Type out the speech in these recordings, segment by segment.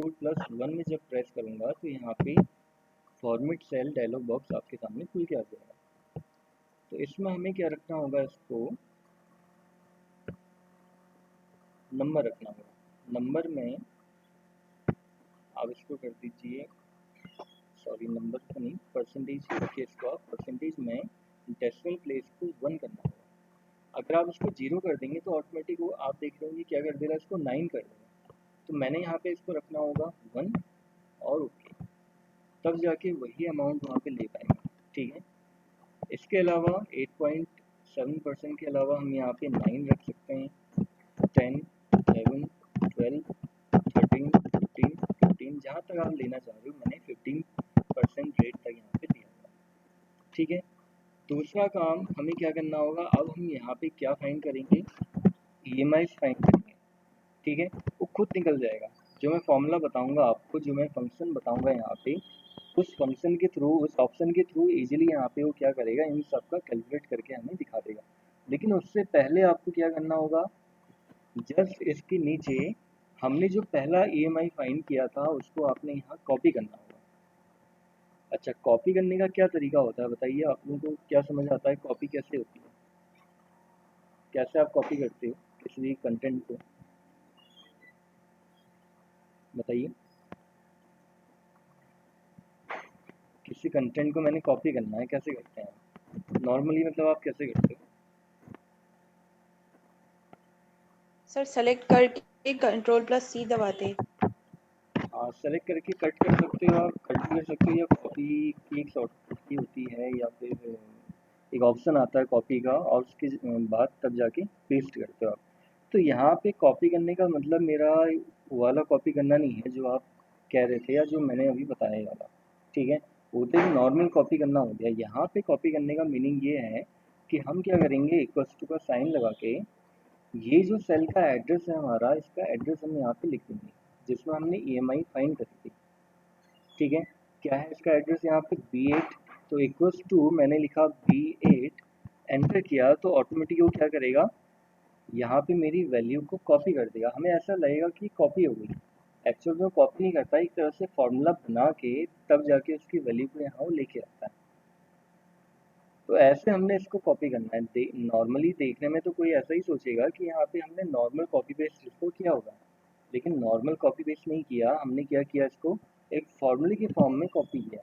Ctrl+1 में जब press करूँगा तो यहाँ पे फॉर्मेट सेल डायलॉग बॉक्स आपके सामने खुल के आ जाएगा। तो इसमें हमें क्या रखना होगा, इसको नंबर रखना होगा। नंबर में आप इसको कर दीजिए, सॉरी नंबर तो नहीं, परसेंटेज रखिए इसको आप। परसेंटेज में डेसिमल प्लेस को 1 करना होगा। अगर आप इसको 0 कर देंगे तो ऑटोमेटिक वो आप देख रहे होंगे क्या कर देगा, इसको 9 कर देगा। तो मैंने यहाँ पे इसको रखना होगा 1 और ओके, तब जाके वही अमाउंट वहाँ पे ले पाएंगे। ठीक है, इसके अलावा 8.7% के अलावा हम यहाँ पे 9 रख सकते हैं, 10, 11, 12, 13, 14, 15, जहाँ तक आप लेना चाह रहे हो। मैंने 15% रेट तक यहाँ पे दिया था। ठीक है, दूसरा काम हमें क्या करना होगा, अब हम यहाँ पे क्या फाइंड करेंगे, EMI फाइंड करेंगे। ठीक है, वो खुद निकल जाएगा। जो मैं फॉर्मूला बताऊंगा आपको, जो मैं फंक्शन बताऊंगा यहाँ पे, उस फंक्शन के थ्रू, उस ऑप्शन के थ्रू इजीली यहाँ पे वो क्या करेगा, इन सब का कैलकुलेट करके हमें दिखा देगा। लेकिन उससे पहले आपको क्या करना होगा, जस्ट इसके नीचे हमने जो पहला EMI फाइंड किया था उसको आपने यहाँ कॉपी करना होगा। अच्छा, कॉपी करने का क्या तरीका होता है बताइए, आप लोगों को क्या समझ आता है, कॉपी कैसे होती है, कैसे आप कॉपी करते हो किसी कंटेंट को, बताइए। किसी कंटेंट को मैंने कॉपी करना है, कैसे करते हैं नॉर्मली, मतलब आप कैसे करते हो? सर सेलेक्ट करके Ctrl+C दबाते। हाँ, सेलेक्ट करके कट कर सकते हो आप, कट भी कर सकते हो, या कॉपी की एक शॉर्टकट की होती है, या फिर एक ऑप्शन आता है कॉपी का, और उसके बाद तब जाके पेस्ट करते हो आप। तो यहाँ पे कॉपी करने का मतलब मेरा वो वाला कॉपी करना नहीं है जो आप कह रहे थे, या जो मैंने अभी बताया वाला। ठीक है, वो तो एक नॉर्मल कॉपी करना हो गया। यहाँ पे कॉपी करने का मीनिंग ये है कि हम क्या करेंगे, इक्वल्स टू का साइन लगा के ये जो सेल का एड्रेस है हमारा, इसका एड्रेस हम यहाँ पे लिख देंगे जिसमें हमने EMI फाइंड करी थी। ठीक है, क्या है इसका एड्रेस यहाँ पे, B8। तो इक्वल्स टू मैंने लिखा B8, एंटर किया तो ऑटोमेटिक वो क्या करेगा, यहाँ पे मेरी वैल्यू को कॉपी कर देगा। हमें ऐसा लगेगा कि कॉपी हो गई, एक्चुअल में कॉपी नहीं करता, एक तरह से फॉर्मूला बना के तब जाके उसकी वैल्यू को यहाँ वो लेके आता है। तो ऐसे हमने इसको कॉपी करना है। नॉर्मली देखने में तो कोई ऐसा ही सोचेगा कि यहाँ पे हमने नॉर्मल कॉपी पेस्ट इसको किया होगा, लेकिन नॉर्मल कॉपी पेस्ट नहीं किया हमने। क्या किया, इसको एक फॉर्मूले के फॉर्म में कॉपी किया।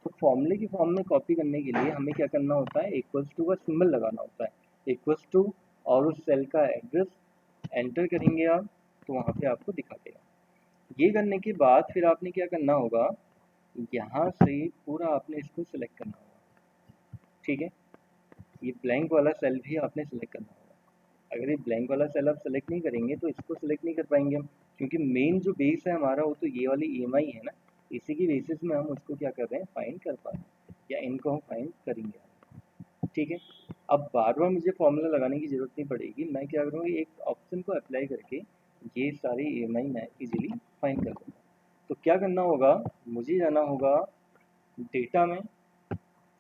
तो फॉर्मूले की फॉर्म में कॉपी करने के लिए हमें क्या करना होता है, इक्वल्स टू का सिंबल लगाना होता है, इक्वल्स टू और उस सेल का एड्रेस एंटर करेंगे आप, तो वहाँ पे आपको दिखा देगा। ये करने के बाद फिर आपने क्या करना होगा, यहाँ से पूरा आपने इसको सिलेक्ट करना होगा। ठीक है, ये ब्लैंक वाला सेल भी आपने सेलेक्ट करना होगा। अगर ये ब्लैंक वाला सेल आप सेलेक्ट नहीं करेंगे तो इसको सेलेक्ट नहीं कर पाएंगे हम, क्योंकि मेन जो बेस है हमारा वो तो ये वाली EMI है ना, इसी की बेसिस में हम उसको क्या कर रहे हैं, फाइंड कर पा रहे हैं, या इनको हम फाइंड करेंगे। ठीक है, अब बार बार मुझे फॉर्मूला लगाने की ज़रूरत नहीं पड़ेगी। मैं क्या करूँगा, एक ऑप्शन को अप्लाई करके ये सारी EMI मैं इजीली फाइंड कर दूँगा। तो क्या करना होगा, मुझे जाना होगा डेटा में।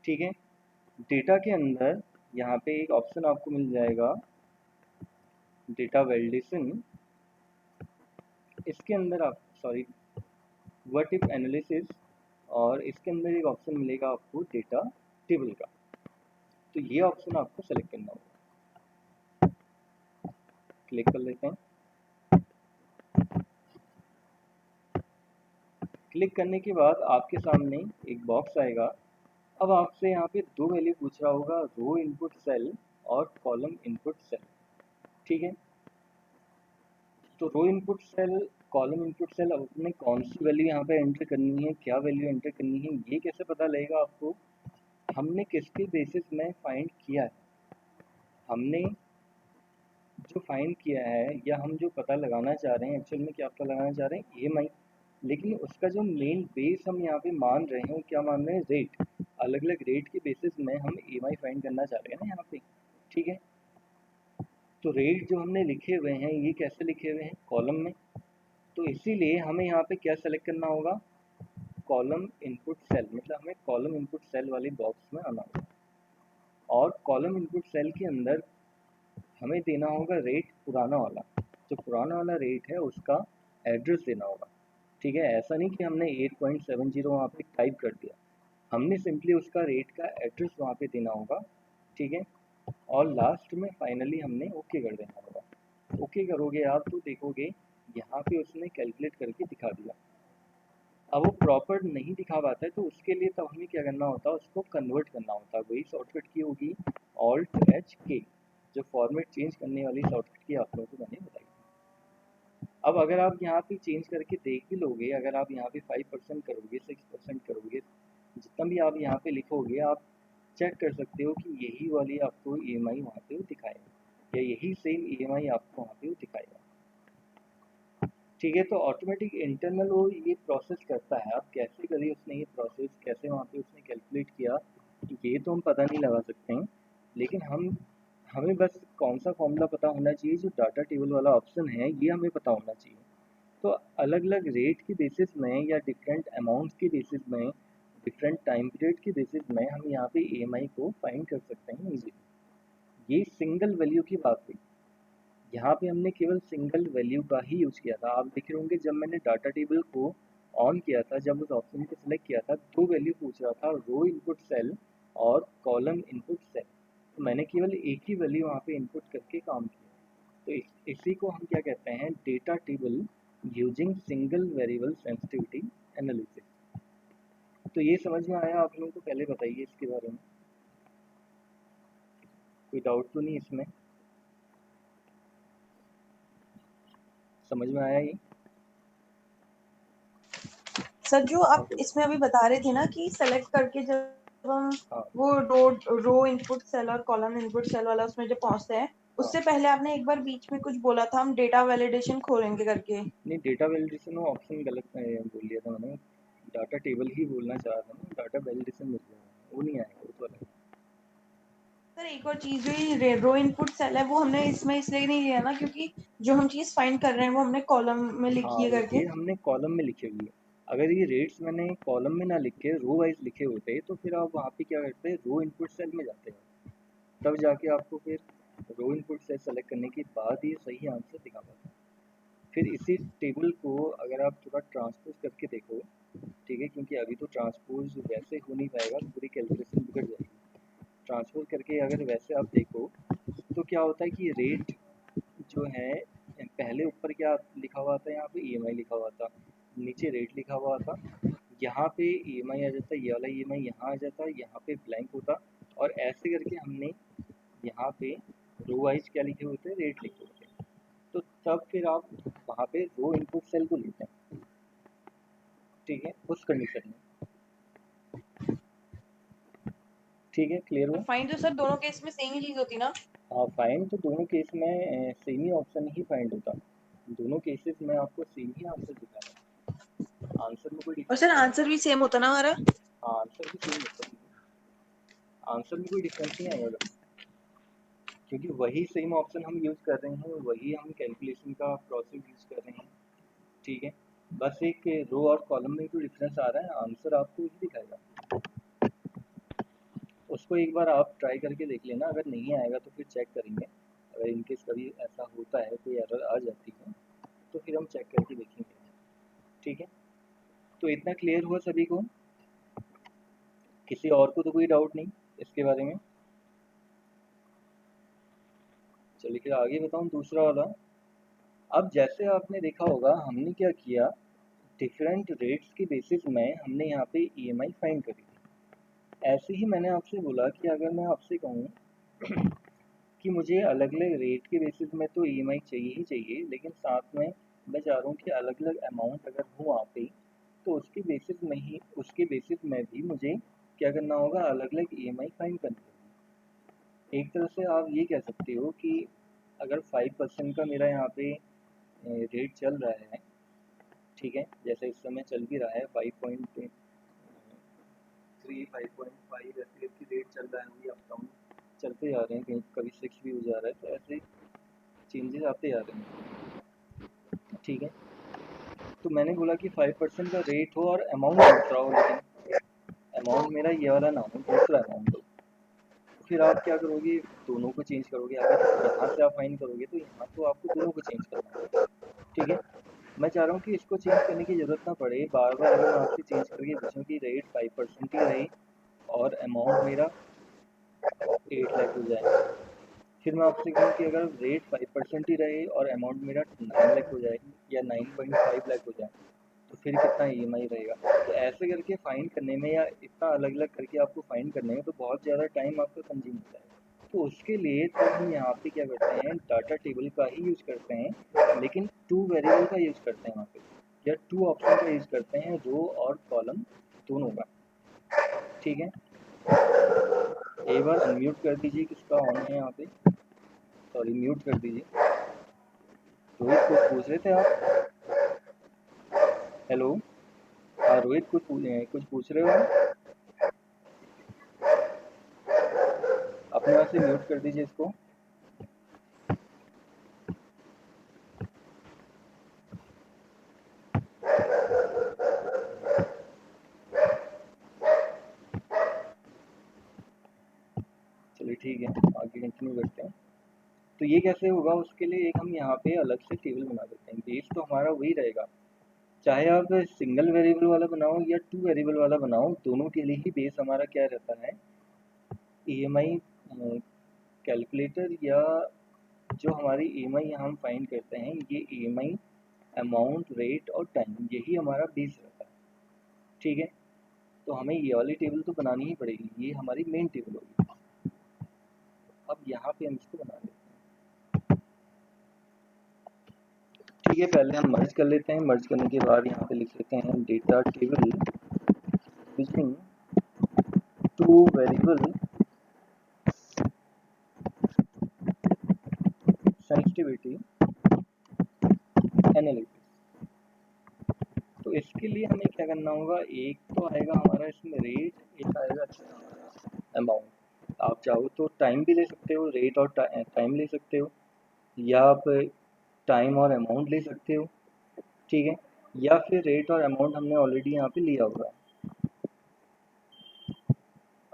ठीक है, डेटा के अंदर यहाँ पे एक ऑप्शन आपको मिल जाएगा, डेटा वैलिडेशन। इसके अंदर आप, सॉरी, व्हाट इफ एनालिसिस, और इसके अंदर एक ऑप्शन मिलेगा आपको डेटा टेबल का। तो ये ऑप्शन आपको सेलेक्ट करना होगा, क्लिक कर लेते हैं। क्लिक करने के बाद आपके सामने एक बॉक्स आएगा। अब आपसे यहाँ पे दो वैल्यू पूछ रहा होगा, रो इनपुट सेल और कॉलम इनपुट सेल। ठीक है, तो row input cell, column input cell, अब अपने कौन सी वैल्यू यहाँ पे एंटर करनी है, क्या वैल्यू एंटर करनी है, ये कैसे पता लगेगा आपको, हमने किसके बेसिस में फाइंड किया है। हमने जो फाइंड किया है, या हम जो पता लगाना चाह रहे हैं, एक्चुअल में क्या पता लगाना चाह रहे हैं, EMI। लेकिन उसका जो मेन बेस हम यहाँ पे मान रहे हैं, वो क्या मान रहे हैं, रेट। अलग अलग रेट के बेसिस में हम EMI फाइंड करना चाह रहे हैं ना यहाँ पे। ठीक है, तो रेट जो हमने लिखे हुए हैं, ये कैसे लिखे हुए हैं, कॉलम में। तो इसीलिए हमें यहाँ पे क्या सेलेक्ट करना होगा, कॉलम इनपुट सेल, मतलब हमें कॉलम इनपुट सेल वाली बॉक्स में आना होगा, और कॉलम इनपुट सेल के अंदर हमें देना होगा रेट पुराना वाला। जो पुराना वाला रेट है उसका एड्रेस देना होगा। ठीक है, ऐसा नहीं कि हमने 8.70 वहाँ पे टाइप कर दिया, हमने सिंपली उसका रेट का एड्रेस वहाँ पे देना होगा। ठीक है, और लास्ट में फाइनली हमने ओके कर देना होगा। ओके करोगे आप तो देखोगे यहाँ पे उसने कैलकुलेट करके दिखा दिया। अब वो प्रॉपर नहीं दिखा पाता है तो उसके लिए तब हमें क्या करना होता है, उसको कन्वर्ट करना होता है। वही शॉर्टकट की होगी Alt+H+K, जो फॉर्मेट चेंज करने वाली शॉर्टकट की आप लोगों को मैंने बताई। अब अगर आप यहाँ पे चेंज करके देख भी लोगे, अगर आप यहाँ पे 5% करोगे, 6% करोगे, जितना भी आप यहाँ पे लिखोगे, आप चेक कर सकते हो कि यही वाली आपको EMI वहाँ पे वो दिखाएगा, या यही सेम EMI आपको वहाँ पे वो दिखाएगा। ठीक है, तो ऑटोमेटिक इंटरनल वो ये प्रोसेस करता है। अब कैसे करी उसने ये प्रोसेस, कैसे वहाँ पे उसने कैलकुलेट किया, ये तो हम पता नहीं लगा सकते हैं, लेकिन हमें बस कौन सा फॉर्मूला पता होना चाहिए, जो डाटा टेबल वाला ऑप्शन है ये हमें पता होना चाहिए। तो अलग अलग रेट की बेसिस में या डिफरेंट अमाउंट की बेसिस में, डिफरेंट टाइम पीरियड की बेसिस में हम यहाँ पे EMI को फाइंड कर सकते हैं इजीली। ये सिंगल वैल्यू की बात हुई, यहाँ पे हमने केवल सिंगल वैल्यू का ही यूज किया था। आप देख रहे होंगे जब मैंने डाटा टेबल को ऑन किया था, जब उस ऑप्शन को सिलेक्ट किया था, दो वैल्यू पूछ रहा था, रो इनपुट सेल और कॉलम इनपुट सेल। तो मैंने केवल एक ही वैल्यू वहाँ पे इनपुट करके काम किया। तो इसी को हम क्या कहते हैं, data table using single variable sensitivity analysis. तो ये समझ में आया आप लोगों को? पहले बताइए इसके बारे में, कोई डाउट तो नहीं इसमें? समझ में आया ये? सर जो आप हाँ इसमें अभी बता रहे थे ना कि सेलेक्ट करके जब हम हाँ वो रो इनपुट सेल और कॉलम इनपुट सेल वाला उसमें जब पहुंचते हैं, हाँ। उससे पहले आपने एक बार बीच में कुछ बोला था हम डेटा वैलिडेशन खोलेंगे करके। नहीं, डेटा वैलिडेशन वो ऑप्शन गलत बोल दिया था मैंने। डाटा टेबल ही बोलना चाह रहा था ना, डाटा वैलिडेशन मिल जाएगा, वो नहीं आएगा, वो तो अलग है। सर एक और चीज, जो ये रो इनपुट सेल है वो हमने इसमें इसलिए नहीं लिया ना क्योंकि जो हम चीज फाइंड कर रहे हैं वो हमने कॉलम में हाँ, लिखी है ये करके। हमने कॉलम में लिखे हुए हैं। अगर ये रेट्स मैंने कॉलम में ना लिख के रो वाइज लिखे होते तो फिर आप वहाँ पे क्या करते, रो इनपुट सेल में जाते हैं, तब जाके आपको फिर रो इनपुट सेल सेलेक्ट करने के बाद ये सही आंसर दिखा पाता है। फिर इसी टेबल को अगर आप थोड़ा ट्रांसपोज करके देखो, ठीक है, क्योंकि अभी तो ट्रांसपोज वैसे हो नहीं पाएगा, पूरी कैलकुलेशन बिगड़ जाएगी। ट्रांसफर करके अगर वैसे आप देखो तो क्या होता है कि रेट जो है, पहले ऊपर क्या लिखा हुआ था, यहाँ पे EMI लिखा हुआ था, नीचे रेट लिखा हुआ था, यहाँ पे EMI आ जाता, ये वाला EMI यहाँ आ जाता, यहाँ पे ब्लैंक होता, और ऐसे करके हमने यहाँ पे रो वाइज क्या लिखे होते हैं, रेट लिखे होते हैं। तो तब फिर आप वहाँ पे रो इनपुट सेल को लेते हैं। ठीक है, उस कंडीशन में। ठीक है, क्लियर हुआ? फाइंड तो सर दोनों केस में सेम ही चीज होती ना। हाँ, फाइंड तो दोनों केस में सेम ही ऑप्शन ही फाइंड होता, दोनों केसेस में आपको सेम ही आंसर दिखाएगा, आंसर में कोई और डिफरेंस सर नहीं आंसर भी सेम होता ना हमारा। आएगा। हाँ, आंसर भी सेम होता है, आंसर में कोई डिफरेंस नहीं आएगा, क्योंकि वही सेम ऑप्शन हम यूज़ कर रहे हैं, वही हम कैलकुलेशन का प्रोसेस यूज़ कर रहे हैं। ठीक है, बस एक रो और कॉलम में जो डिफरेंस आ रहा है, आंसर आपको ही दिखाएगा। उसको एक बार आप ट्राई करके देख लेना, अगर नहीं आएगा तो फिर चेक करेंगे। अगर इनकेस कभी ऐसा होता है, कोई एरर आ जाती है, तो फिर हम चेक करके देखेंगे। ठीक है, तो इतना क्लियर हुआ सभी को? किसी और को तो कोई डाउट नहीं इसके बारे में? चलिए फिर आगे बताऊँ दूसरा वाला। अब जैसे आपने देखा होगा हमने क्या किया, डिफरेंट रेट्स की बेसिस में हमने यहाँ पे EMI फाइंड करी थी। ऐसे ही मैंने आपसे बोला कि अगर मैं आपसे कहूँ कि मुझे अलग अलग रेट के बेसिस में तो EMI चाहिए ही चाहिए, लेकिन साथ में मैं चाह रहा हूँ कि अलग अलग अमाउंट अगर हो वहाँ पे, तो उसके बेसिस में भी मुझे क्या करना होगा, अलग अलग EMI फाइंड करनी होगी। एक तरह से आप ये कह सकते हो कि अगर 5% का मेरा यहाँ पे रेट चल रहा है, ठीक है, जैसे इस समय चल भी रहा है 5.3, 5.5 ऐसे करके रेट चल रहा है, वही अप डाउन चलते जा रहे हैं, कहीं कभी 6 भी हो जा रहा है, तो ऐसे चेंजेस आते जा रहे हैं। ठीक है, तो मैंने बोला कि 5% का रेट हो और अमाउंट दूसरा हो, लेकिन अमाउंट मेरा ये वाला ना हो, दूसरा अमाउंट हो। तो फिर आप क्या करोगे, दोनों को चेंज करोगे। अगर यहाँ से आप फाइन करोगे तो यहाँ तो आपको दोनों को चेंज करना होगा। ठीक है, मैं चाह रहा हूँ कि इसको चेंज करने की ज़रूरत ना पड़े, बार बार अगर मैं आपसे चेंज करके पूछूँ कि रेट 5% ही रहे और अमाउंट मेरा 8 लाख हो जाए, फिर मैं आपसे कहूँ कि अगर रेट 5% ही रहे और अमाउंट मेरा 9 लाख हो जाए या 9.5 लाख हो जाए, तो फिर कितना ईएमआई रहेगा। तो ऐसे करके फाइंड करने में या इतना अलग अलग करके आपको फाइंड करने में तो बहुत ज़्यादा टाइम आपका कंज्यूम होता है। तो उसके लिए तब हम यहाँ पे क्या करते हैं, डाटा टेबल का ही यूज़ करते हैं, लेकिन टू वेरिएबल का यूज़ करते हैं वहाँ पे, या टू ऑप्शन का यूज़ करते हैं, रो और कॉलम दोनों का। ठीक है, एक बार अनम्यूट कर दीजिए, किसका ऑन है यहाँ पे, सॉरी म्यूट कर दीजिए। रोहित कुछ पूछ रहे थे आप? हेलो, हाँ रोहित कुछ पूछ रहे हो आप? अपने वहाँ से म्यूट कर दीजिए इसको। चलिए ठीक है, आगे कंटिन्यू करते हैं। तो ये कैसे होगा, उसके लिए एक हम यहाँ पे अलग से टेबल बना देते हैं। बेस तो हमारा वही रहेगा, चाहे आप सिंगल वेरिएबल वाला बनाओ या टू वेरिएबल वाला बनाओ, दोनों के लिए ही बेस हमारा क्या रहता है, ईएमआई कैलकुलेटर, या जो हमारी ईएमआई हम फाइंड करते हैं, ये ईएमआई अमाउंट, रेट और टाइम, यही हमारा बेस रहता है। ठीक है, तो हमें ये वाली टेबल तो बनानी ही पड़ेगी, ये हमारी मेन टेबल होगी। अब यहाँ पे हम इसको बना देते हैं। ठीक है, पहले हम मर्ज कर लेते हैं। मर्ज करने के बाद यहाँ पे लिख लेते हैं data table using two variable sensitivity analysis. तो इसके लिए हमें क्या करना होगा, एक तो आएगा हमारा इसमें रेट, एक आएगा अमाउंट। आप चाहो तो टाइम भी ले सकते हो, रेट और टाइम ले सकते हो, या आप टाइम और अमाउंट ले सकते हो। ठीक है, या फिर रेट और अमाउंट हमने ऑलरेडी यहाँ पे लिया हुआ है।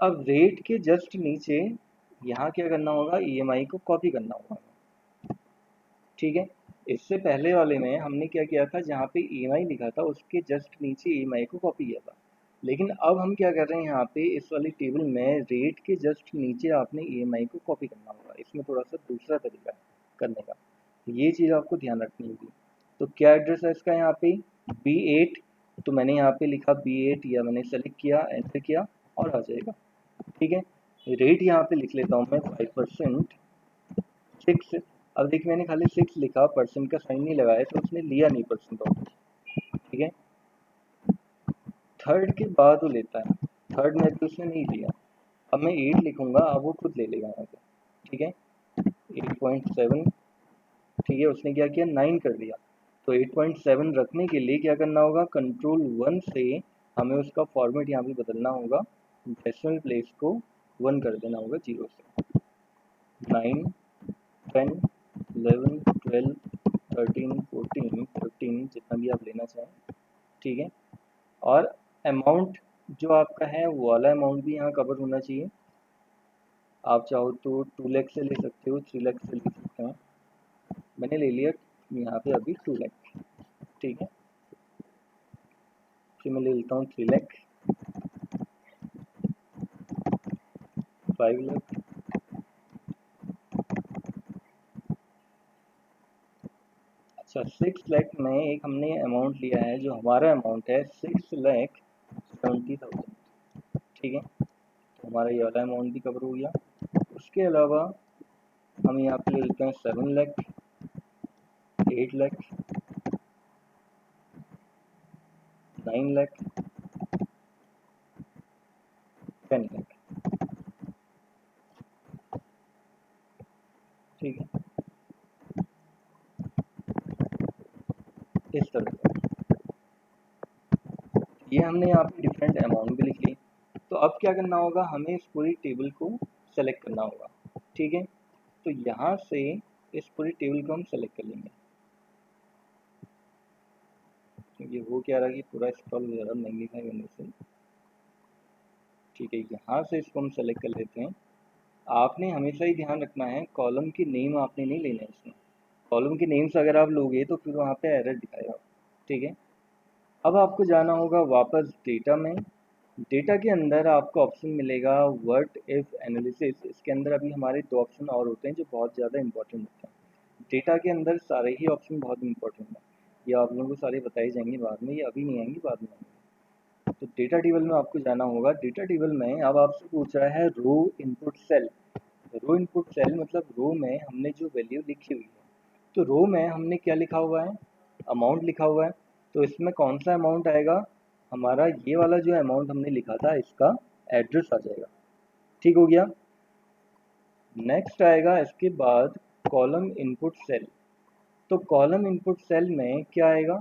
अब रेट के जस्ट नीचे यहाँ क्या करना होगा, ईएमआई को कॉपी करना होगा। ठीक है, इससे पहले वाले में हमने क्या किया था, जहाँ पे ईएमआई लिखा था उसके जस्ट नीचे ईएमआई को कॉपी किया था। लेकिन अब हम क्या कर रहे हैं, यहाँ पे इस वाली टेबल में रेट के जस्ट नीचे आपने ईएमआई को कॉपी करना होगा। इसमें थोड़ा सा दूसरा तरीका है करने का, ये चीज़ आपको ध्यान रखनी होगी। तो क्या एड्रेस है इसका, यहाँ पे B8, तो मैंने यहाँ पे लिखा B8, या मैंने सेलेक्ट किया, एंटर किया और आ जाएगा। ठीक है, रेट यहाँ पे लिख लेता हूँ मैं 5%, 6। अब देखिए मैंने खाली 6 लिखा, परसेंट का साइन नहीं लगाया, तो उसने लिया नहीं परसेंट ऑफ। ठीक है, थर्ड के बाद वो लेता है, थर्ड में भी उसने नहीं लिया। अब मैं 8 लिखूंगा, अब वो खुद ले लेगा यहाँ पे। ठीक है, 8.7। ठीक है, उसने क्या किया, 9 कर दिया। तो 8.7 रखने के लिए क्या करना होगा, कंट्रोल 1 से हमें उसका फॉर्मेट यहाँ पे बदलना होगा, डेसिमल प्लेस को 1 कर देना होगा, 0 से। 9, 10, 11, 12, 13, 14, 15, जितना भी आप लेना चाहें। ठीक है, और अमाउंट जो आपका है वो वाला अमाउंट भी यहाँ कवर होना चाहिए। आप चाहो तो 2 लाख से ले सकते हो, 3 लाख से ले सकते हैं। मैंने ले लिया यहाँ पे अभी 2 लाख। ठीक है, फिर मैं ले लेता हूँ 3 लाख, 5 लाख, अच्छा 6 लाख में एक हमने अमाउंट लिया है, जो हमारा अमाउंट है 6,70,000। ठीक है, तो हमारा ये वाला अमाउंट भी कवर हो गया। उसके अलावा हम यहाँ पे ले लेते हैं 7 लाख, 8 लाख, 9 लाख, 10 लाख। ठीक है, इस तरह से ये हमने यहाँ पे डिफरेंट अमाउंट भी लिख ली। तो अब क्या करना होगा, हमें इस पूरी टेबल को सेलेक्ट करना होगा। ठीक है, तो यहाँ से इस पूरी टेबल को हम सेलेक्ट कर लेंगे। ये हो क्या रहा है कि पूरा स्क्रॉल हो जा रहा है मैग्नीफाई करने से। ठीक है, यहाँ से इसको हम सेलेक्ट कर लेते हैं। आपने हमेशा ही ध्यान रखना है, कॉलम की नेम आपने नहीं लेना है इसमें। कॉलम की नेम्स अगर आप लोगे तो फिर वहाँ पे एरर दिखाएगा। ठीक है। अब आपको जाना होगा वापस डेटा में। डेटा के अंदर आपको ऑप्शन मिलेगा व्हाट इफ एनालिसिस। इसके अंदर अभी हमारे दो ऑप्शन और होते हैं जो बहुत ज़्यादा इंपॉर्टेंट होते हैं। डेटा के अंदर सारे ही ऑप्शन बहुत इंपॉर्टेंट हैं, ये आप लोगों को सारे बताए जाएंगे बाद में, ये अभी नहीं आएंगे, बाद में आएंगे। तो डेटा टेबल में आपको जाना होगा। डेटा टेबल में अब आपसे पूछ रहा है रो इनपुट सेल। रो इनपुट सेल मतलब रो में हमने जो वैल्यू लिखी हुई है, तो रो में हमने क्या लिखा हुआ है, अमाउंट लिखा हुआ है। तो इसमें कौन सा अमाउंट आएगा, हमारा ये वाला जो अमाउंट हमने लिखा था इसका एड्रेस आ जाएगा। ठीक हो गया। नेक्स्ट आएगा इसके बाद कॉलम इनपुट सेल। तो कॉलम इनपुट सेल में क्या आएगा,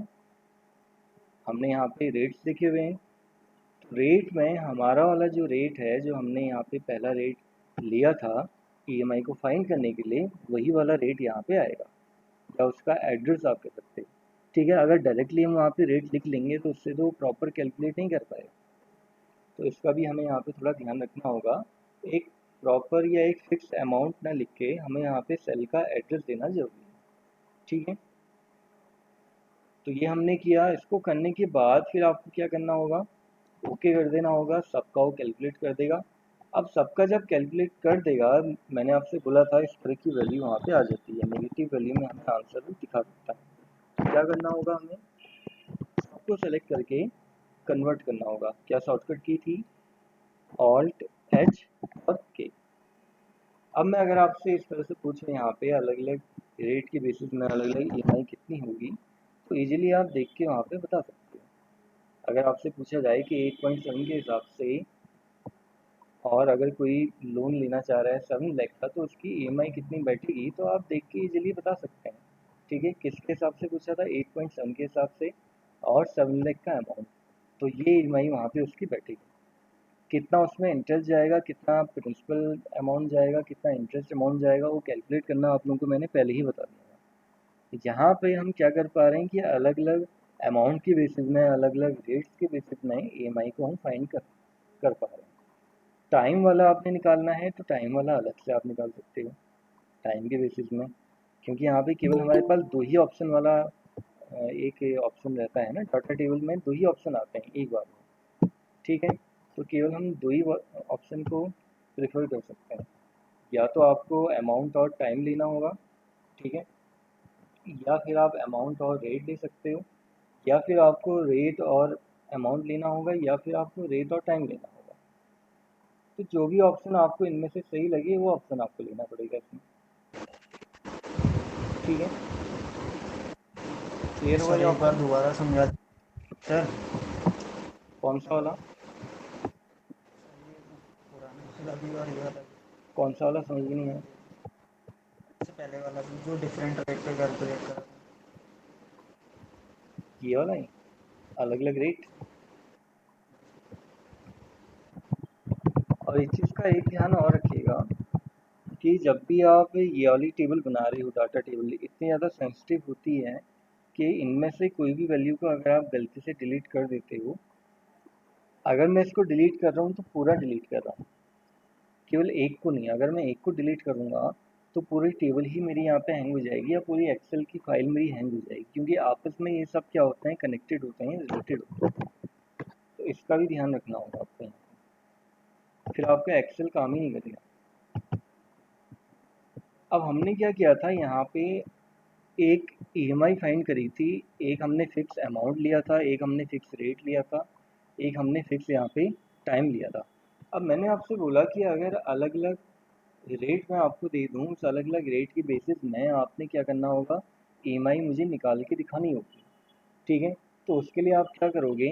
हमने यहाँ पे रेट्स लिखे हुए हैं। तो रेट में हमारा वाला जो रेट है, जो हमने यहाँ पे पहला रेट लिया था ईएमआई को फाइंड करने के लिए, वही वाला रेट यहाँ पे आएगा, या उसका एड्रेस आप कह सकते हैं। ठीक है। अगर डायरेक्टली हम वहाँ पे रेट लिख लेंगे तो उससे तो प्रॉपर कैलकुलेट नहीं कर पाएगा, तो इसका भी हमें यहाँ पे थोड़ा ध्यान रखना होगा। एक प्रॉपर या एक फिक्स अमाउंट ना लिख के हमें यहाँ पे सेल का एड्रेस देना जरूरी है। ठीक है। तो ये हमने किया। इसको करने के बाद फिर आपको क्या करना होगा, ओके कर देना होगा, सबका वो कैलकुलेट कर देगा। अब सबका जब कैलकुलेट कर देगा, मैंने आपसे बोला था इस तरह की वैल्यू वहाँ पे आ जाती है, नेगेटिव वैल्यू में हमें आंसर भी दिखा सकता है। तो क्या करना होगा, हमें सबको सेलेक्ट करके कन्वर्ट करना होगा। क्या शॉर्टकट की थी, ऑल्ट एच और के। अब मैं अगर आपसे इस तरह से पूछूं यहाँ पे अलग अलग रेट के बेसिस में अलग अलग ईएमआई कितनी होगी, तो इजीली आप देख के वहाँ पे बता सकते हो। अगर आपसे पूछा जाए कि 8.7 के हिसाब से, और अगर कोई लोन लेना चाह रहा है 7 लाख का, तो उसकी ईएमआई कितनी बैठेगी, तो आप देख के इजीली बता सकते हैं। ठीक है। किसके हिसाब से पूछा था, 8.7 के हिसाब से, और 7 लाख का अमाउंट, तो ये ईएमआई वहाँ पे उसकी बैठेगी। कितना उसमें इंटरेस्ट जाएगा, कितना प्रिंसिपल अमाउंट जाएगा, कितना इंटरेस्ट अमाउंट जाएगा, वो कैलकुलेट करना आप लोगों को मैंने पहले ही बता दिया है। यहाँ पे हम क्या कर पा रहे हैं कि अलग अलग अमाउंट के बेसिस में, अलग अलग रेट्स के बेसिस में ईएमआई को हम फाइंड कर पा रहे हैं। टाइम वाला आपने निकालना है तो टाइम वाला अलग से आप निकाल सकते हो, टाइम के बेसिस में, क्योंकि यहाँ पे केवल हमारे पास दो ही ऑप्शन वाला एक ऑप्शन रहता है ना, डाटा टेबल में दो ही ऑप्शन आते हैं एक बार में। ठीक है। तो केवल हम दो ही ऑप्शन को प्रेफर कर सकते हैं, या तो आपको अमाउंट और टाइम लेना होगा, ठीक है, या फिर आप अमाउंट और रेट ले सकते हो, या फिर आपको रेट और अमाउंट लेना होगा, या फिर आपको रेट और टाइम लेना होगा। तो जो भी ऑप्शन आपको इनमें से सही लगे वो ऑप्शन आपको लेना पड़ेगा इसमें। ठीक है। क्लियर हुआ सर ये एक बार ऑप्शन। दोबारा समझा सर। कौन सा वाला, पुराना वाला भी और ये वाला भी, कौन सा वाला समझ में नहीं आया। इससे पहले वाला भी जो डिफरेंट रेट पे कैलकुलेट करा। ये वाला ही, अलग अलग रेट। और इस चीज़ का एक ध्यान और रखिएगा कि जब भी आप ये वाली टेबल बना रहे हो, डाटा टेबल इतनी ज़्यादा सेंसिटिव होती है कि इनमें से कोई भी वैल्यू को अगर आप गलती से डिलीट कर देते हो, अगर मैं इसको डिलीट कर रहा हूँ तो पूरा डिलीट कर रहा हूँ, केवल एक को नहीं। अगर मैं एक को डिलीट करूँगा तो पूरी टेबल ही मेरी यहाँ पे हैंग हो जाएगी, या पूरी एक्सेल की फाइल मेरी हैंग हो जाएगी, क्योंकि आपस में ये सब क्या होते हैं, कनेक्टेड होते हैं, रिलेटेड होते हैं। तो इसका भी ध्यान रखना होगा आपको यहाँ पे। फिर आपका एक्सेल काम ही नहीं करेगा। अब हमने क्या किया था यहाँ पे, एक ईएमआई फाइंड करी थी, एक हमने फिक्स अमाउंट लिया था, एक हमने फिक्स रेट लिया था, एक हमने फिक्स यहाँ पे टाइम लिया था। अब मैंने आपसे बोला कि अगर अलग अलग रेट मैं आपको दे दूँ, उस अलग अलग रेट के बेसिस में आपने क्या करना होगा, ईएमआई मुझे निकाल के दिखानी होगी। ठीक है। तो उसके लिए आप क्या करोगे,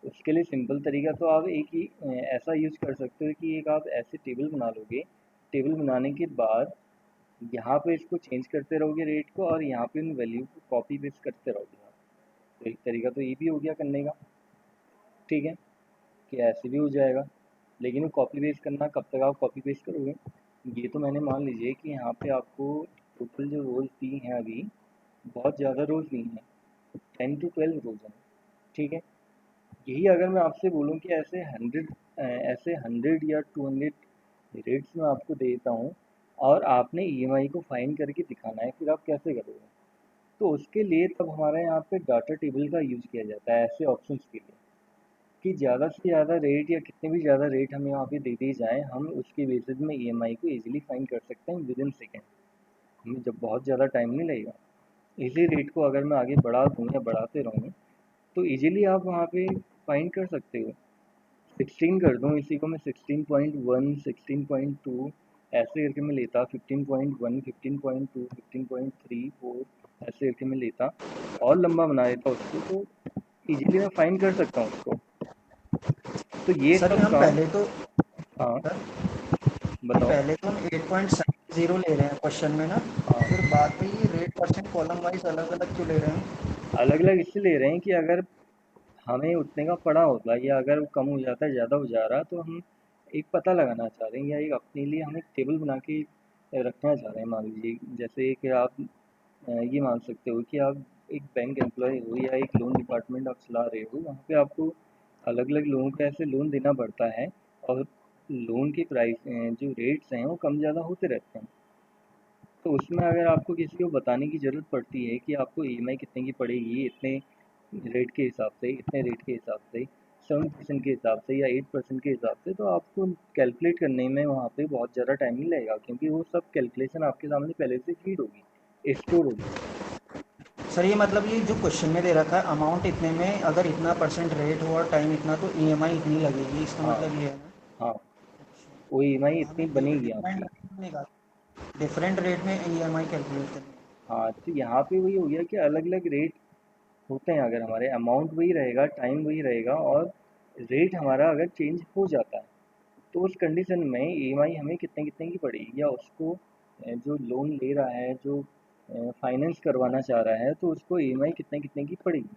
उसके लिए सिंपल तरीका तो आप एक ही ऐसा यूज़ कर सकते हो कि एक आप ऐसे टेबल बना लोगे। टेबल बनाने के बाद यहाँ पे इसको चेंज करते रहोगे रेट को, और यहाँ पे इन वैल्यू को कॉपी पेस्ट करते रहोगे आप। तो एक तरीका तो ये भी हो गया करने का। ठीक है, कि ऐसे भी हो जाएगा। लेकिन वो कॉपी पेस्ट करना कब तक आप कॉपी पेस्ट करोगे, ये तो मैंने मान लीजिए कि यहाँ पे आपको टोटल जो रोज़ दी हैं अभी, बहुत ज़्यादा रोज़ दी हैं, 10 to 12 रोज़ हैं। ठीक है। यही अगर मैं आपसे बोलूँ कि ऐसे 100 या 200 रेट्स मैं आपको देता हूँ, और आपने ईएमआई को फाइंड करके दिखाना है, फिर आप कैसे करोगे। तो उसके लिए तब हमारे यहाँ पे डाटा टेबल का यूज़ किया जाता है ऐसे ऑप्शंस के लिए, कि ज़्यादा से ज़्यादा रेट या कितने भी ज़्यादा रेट हमें यहाँ पे दे दिए जाएँ, हम उसके बेसिस में ईएमआई को ईज़िली फाइंड कर सकते हैं विदिन सेकंड। हमें जब बहुत ज़्यादा टाइम नहीं लगेगा। इसी रेट को अगर मैं आगे बढ़ा दूँ या बढ़ाते रहूँ, तो ईज़िली आप वहाँ पे फाइंड कर सकते हो। 16 कर दूँ इसी को मैं 16.1, 16.2 ऐसे करके मैं लेता, 15.1, 15.2, 15.3, 4 ऐसे करके मैं लेता और लंबा बना देता उसको, तो ईज़िली मैं फाइंड कर सकता हूँ उसको। तो ये सर सब हम काम। पहले तो हाँ, सर बताओ। पहले तो हम 8.70 ले रहे हैं क्वेश्चन में ना, हाँ, फिर बाद में ये रेट परसेंट कॉलम वाइज अलग अलग क्यों ले रहे हैं? अलग-अलग इसलिए ले रहे हैं कि अगर हमें उतने का पड़ा होता है या अगर वो कम हो जाता है, ज़्यादा हो जा रहा, तो हम एक पता लगाना चाह रहे हैं या एक अपने लिए हम एक टेबल बना के रखना चाह रहे हैं। मान लीजिए जैसे कि आप ये मान सकते हो कि आप एक बैंक एम्प्लॉय हो या एक लोन डिपार्टमेंट आप चला रहे हो, वहाँ पे आपको अलग अलग लोगों को ऐसे लोन देना पड़ता है और लोन के प्राइस जो रेट्स हैं वो कम ज़्यादा होते रहते हैं। तो उसमें अगर आपको किसी को बताने की ज़रूरत पड़ती है कि आपको ईएमआई कितने की पड़ेगी, इतने रेट के हिसाब से, इतने रेट के हिसाब से, 7% के हिसाब से या 8% के हिसाब से, तो आपको कैलकुलेट करने में वहाँ पे बहुत ज़्यादा टाइम नहीं लगेगा, क्योंकि वो सब कैलकुलेशन आपके सामने पहले से फीड होगी, स्टोर होगी। सर ये मतलब ये जो क्वेश्चन में दे रखा है अमाउंट इतने में, अगर इतना परसेंट रेट हो और टाइम इतना, तो ईएमआई इतनी लगेगी, इसका हाँ, मतलब ये है ना? हाँ, वो ईएमआई हमें इतनी बनेगी डिफरेंट आपकी। रेट बनेगा, डिफरेंट रेट में ईएमआई कैलकुलेट करनी है। हाँ, तो यहाँ पे वही हो गया कि अलग अलग रेट होते हैं, अगर हमारे अमाउंट वही रहेगा, टाइम वही रहेगा और रेट हमारा अगर चेंज हो जाता है, तो उस कंडीशन में ईएमआई हमें कितने कितने की पड़ेगी, या उसको जो लोन ले रहा है, जो फाइनेंस करवाना चाह रहा है, तो उसको ईएमआई कितने कितने की पड़ेगी।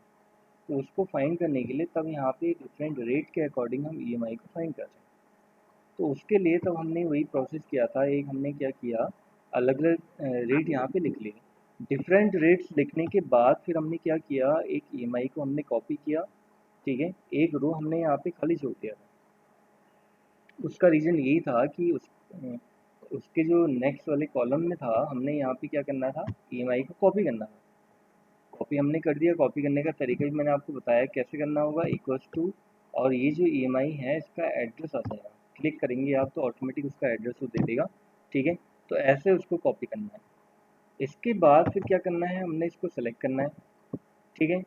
तो उसको फाइंड करने के लिए तब यहाँ पे डिफरेंट रेट के अकॉर्डिंग हम ईएमआई को फाइंड कर रहे हैं। तो उसके लिए तब हमने वही प्रोसेस किया था, एक हमने क्या किया, अलग अलग रेट यहाँ पे लिख लिए। डिफरेंट रेट्स लिखने के बाद फिर हमने क्या किया, एक ईएमआई को हमने कॉपी किया, ठीक है, एक रो हमने यहाँ पे खाली छोड़ दिया था। उसका रीज़न यही था कि उसके जो नेक्स्ट वाले कॉलम में था, हमने यहाँ पे क्या करना था, ईएमआई को कॉपी करना था। कॉपी हमने कर दिया, कॉपी करने का तरीका भी मैंने आपको बताया कैसे करना होगा, इक्वल्स टू, और ये जो ईएमआई है इसका एड्रेस आ जाएगा, क्लिक करेंगे आप तो ऑटोमेटिक उसका एड्रेस वो दे देगा, ठीक है। तो ऐसे उसको कॉपी करना है। इसके बाद फिर क्या करना है, हमने इसको सेलेक्ट करना है, ठीक है।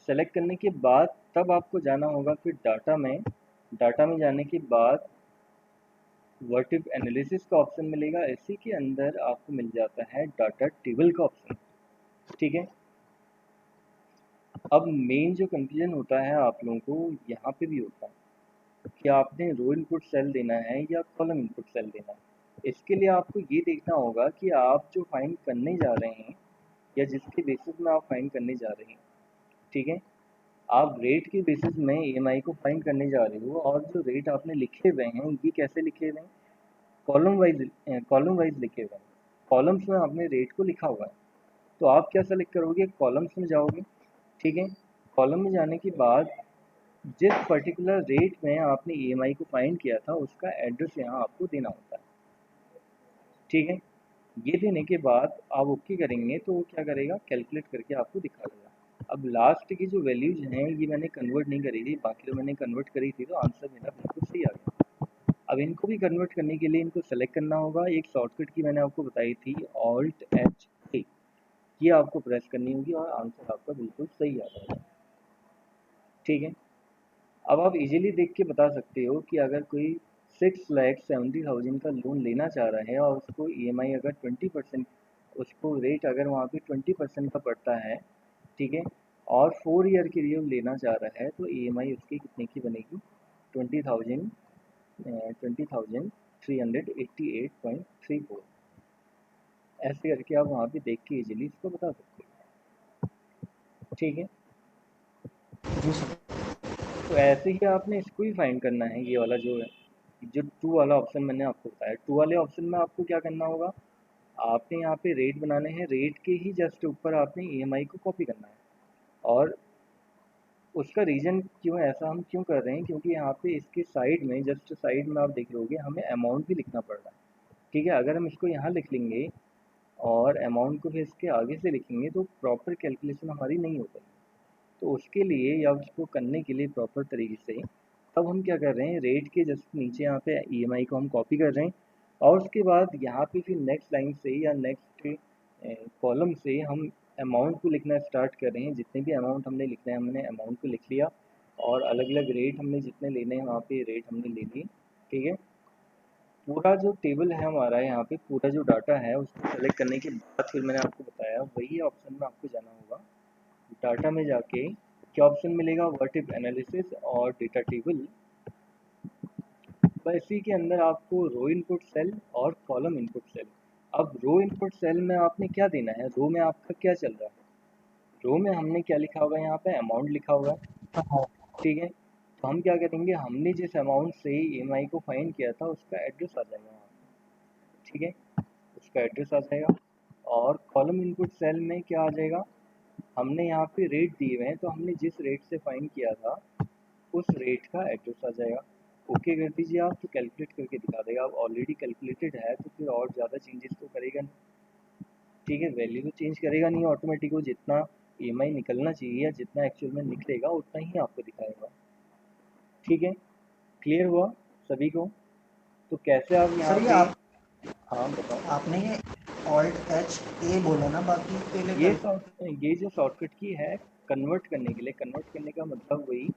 सेलेक्ट करने के बाद तब आपको जाना होगा फिर डाटा में। डाटा में जाने के बाद वर्टिव एनालिसिस का ऑप्शन मिलेगा, इसी के अंदर आपको मिल जाता है डाटा टेबल का ऑप्शन, ठीक है। अब मेन जो कंफ्यूजन होता है आप लोगों को यहाँ पे भी होता है कि आपने रो इनपुट सेल देना है या कॉलम इनपुट सेल देना है। इसके लिए आपको ये देखना होगा कि आप जो फाइंड करने जा रहे हैं या जिसके बेसिस में आप फाइंड करने जा रहे हैं, ठीक है, आप रेट के बेसिस में ईएमआई को फाइंड करने जा रहे हो, और जो रेट आपने लिखे हुए हैं ये कैसे लिखे हुए हैं, कॉलम वाइज लिखे हुए हैं। कॉलम्स में आपने रेट को लिखा हुआ है, तो आप क्या सेलेक्ट करोगे, कॉलम्स में जाओगे, ठीक है। कॉलम में जाने के बाद जिस पर्टिकुलर रेट में आपने ईएमआई को फाइंड किया था उसका एड्रेस यहाँ आपको देना होता है, ठीक है। ये देने के बाद आप ओके करेंगे तो वो क्या करेगा, कैलकुलेट करके आपको दिखा देगा। अब लास्ट की जो वैल्यूज हैं ये मैंने कन्वर्ट नहीं करी थी, बाकी तो मैंने कन्वर्ट करी थी, तो आंसर मेरा बिल्कुल सही आ गया। अब इनको भी कन्वर्ट करने के लिए इनको सेलेक्ट करना होगा, एक शॉर्टकट की मैंने आपको बताई थी, ऑल्ट एच ए, ये आपको प्रेस करनी होगी और आंसर आपका बिल्कुल सही आ जाएगा, ठीक है। अब आप इजीली देख के बता सकते हो कि अगर कोई 6,70,000 का लोन लेना चाह रहा है और उसको ईएमआई अगर 20%, उसको रेट अगर वहाँ पे 20% का पड़ता है, ठीक है, और 4 ईयर के लिए वो लेना चाह रहा है, तो ईएमआई उसकी कितने की बनेगी, 20,000, 20,388.34, ऐसे करके आप वहाँ पे देख के इजीली इसको बता सकते हो, ठीक है। जी सर। तो ऐसे ही आपने इसको ही फाइंड करना है, ये वाला जो है, जो टू वाला ऑप्शन मैंने आपको बताया, टू वाले ऑप्शन में आपको क्या करना होगा, आपने यहाँ पे रेट बनाने हैं, रेट के ही जस्ट ऊपर आपने ईएमआई को कॉपी करना है। और उसका रीज़न क्यों ऐसा हम क्यों कर रहे हैं, क्योंकि यहाँ पे इसके साइड में, जस्ट साइड में आप देख लोगे, हमें अमाउंट भी लिखना पड़ रहा है, ठीक है। अगर हम इसको यहाँ लिख लेंगे और अमाउंट को फिर इसके आगे से लिखेंगे तो प्रॉपर कैलकुलेशन हमारी नहीं हो पाएगी। तो उसके लिए या उसको करने के लिए प्रॉपर तरीके से तब हम क्या कर रहे हैं, रेट के जस्ट नीचे यहाँ पे ईएमआई को हम कॉपी कर रहे हैं और उसके बाद यहाँ पे फिर नेक्स्ट लाइन से या नेक्स्ट कॉलम से हम अमाउंट को लिखना स्टार्ट कर रहे हैं। जितने भी अमाउंट हमने लिखना है हमने अमाउंट को लिख लिया और अलग अलग रेट हमने जितने लेने हैं वहाँ पे रेट हमने ले लिए। ठीक है, पूरा जो टेबल है हमारा यहाँ पे पूरा जो डाटा है उसको सेलेक्ट करने के बाद फिर मैंने आपको बताया वही ऑप्शन में आपको जाना होगा। डाटा में जाके क्या ऑप्शन मिलेगा, व्हाट इफ एनालिसिस और डेटा टेबल। बस इसी के अंदर आपको रो इनपुट सेल और कॉलम इनपुट सेल। अब रो इनपुट सेल में आपने क्या देना है, रो में आपका क्या चल रहा है, रो में हमने क्या लिखा होगा, यहाँ पे अमाउंट लिखा होगा। ठीक है, तो हम क्या करेंगे, हमने जिस अमाउंट से ईएमआई को फाइन किया था उसका एड्रेस आ जाएगा यहाँ पे। ठीक है, उसका एड्रेस आ जाएगा। और कॉलम इनपुट सेल में क्या आ जाएगा, हमने यहाँ पे रेट दिए हुए हैं तो हमने जिस रेट से फाइन किया था उस रेट का एड्रेस आ जाएगा। ओके कर दीजिए आप, तो कैलकुलेट करके दिखा देगा। अब ऑलरेडी कैलकुलेटेड है तो फिर और ज़्यादा चेंजेस तो करेगा नहीं। ठीक है, वैल्यू तो चेंज करेगा नहीं, ऑटोमेटिक वो जितना ईएमआई निकलना चाहिए या जितना एक्चुअल में निकलेगा उतना ही आपको दिखाएगा। ठीक है, क्लियर हुआ सभी को? तो कैसे आप यहाँ सर ये पे, आप हाँ बताओ। आपने ये ऑल्ट एच ए बोला ना, बाकी पहले ये जो शॉर्टकट की है कन्वर्ट करने के लिए, कन्वर्ट करने का मतलब वही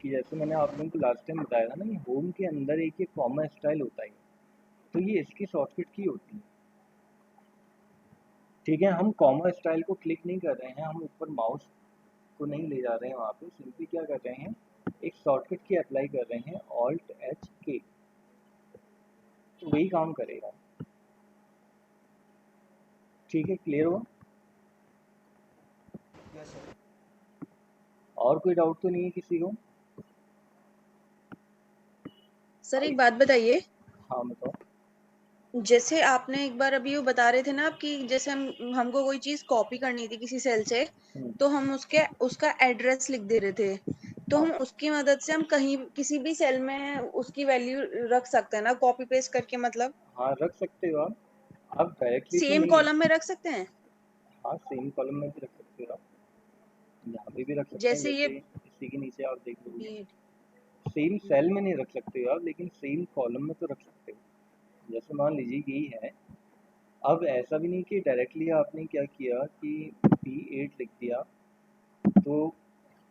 कि जैसे मैंने आप लोगों को लास्ट टाइम बताया था ना, ये होम के अंदर एक ये कॉमा स्टाइल होता है, तो ये इसकी शॉर्टकट की होती है। ठीक है, हम कॉमा स्टाइल को क्लिक नहीं कर रहे हैं, हम ऊपर माउस को नहीं ले जा रहे हैं वहाँ पे, सिंपली क्या कर रहे हैं, एक शॉर्टकट की अप्लाई कर रहे हैं ऑल्ट एच के, तो वही काम करेगा। ठीक है, क्लियर हुआ? Yes, sir. और कोई डाउट तो नहीं है किसी को? सर एक बात बताइए, हाँ बताओ। जैसे आपने एक बार अभी वो बता रहे थे ना आप कि जैसे हमको कोई चीज कॉपी करनी थी किसी सेल से, तो हम उसका एड्रेस लिख दे रहे थे, तो हाँ हम उसकी मदद से हम कहीं किसी भी सेल में उसकी वैल्यू रख सकते हैं ना, कॉपी पेस्ट करके, मतलब हाँ रख सकते हो आप डायरेक्टली तो सेम नहीं। कॉलम में रख सकते हैं। हाँ सेम कॉलम में भी रख सकते हो आप, यहाँ पे भी रख सकते हैं, जैसे जैसे ये इसी के नीचे आप देख लोगे। बीट, सेम सेल में नहीं रख सकते हो आप, लेकिन सेम कॉलम में तो रख सकते हो। जैसे मान लीजिए कि है, अब ऐसा भी नहीं कि डायरेक्टली आपने क्या किया कि P8 लिख दिया तो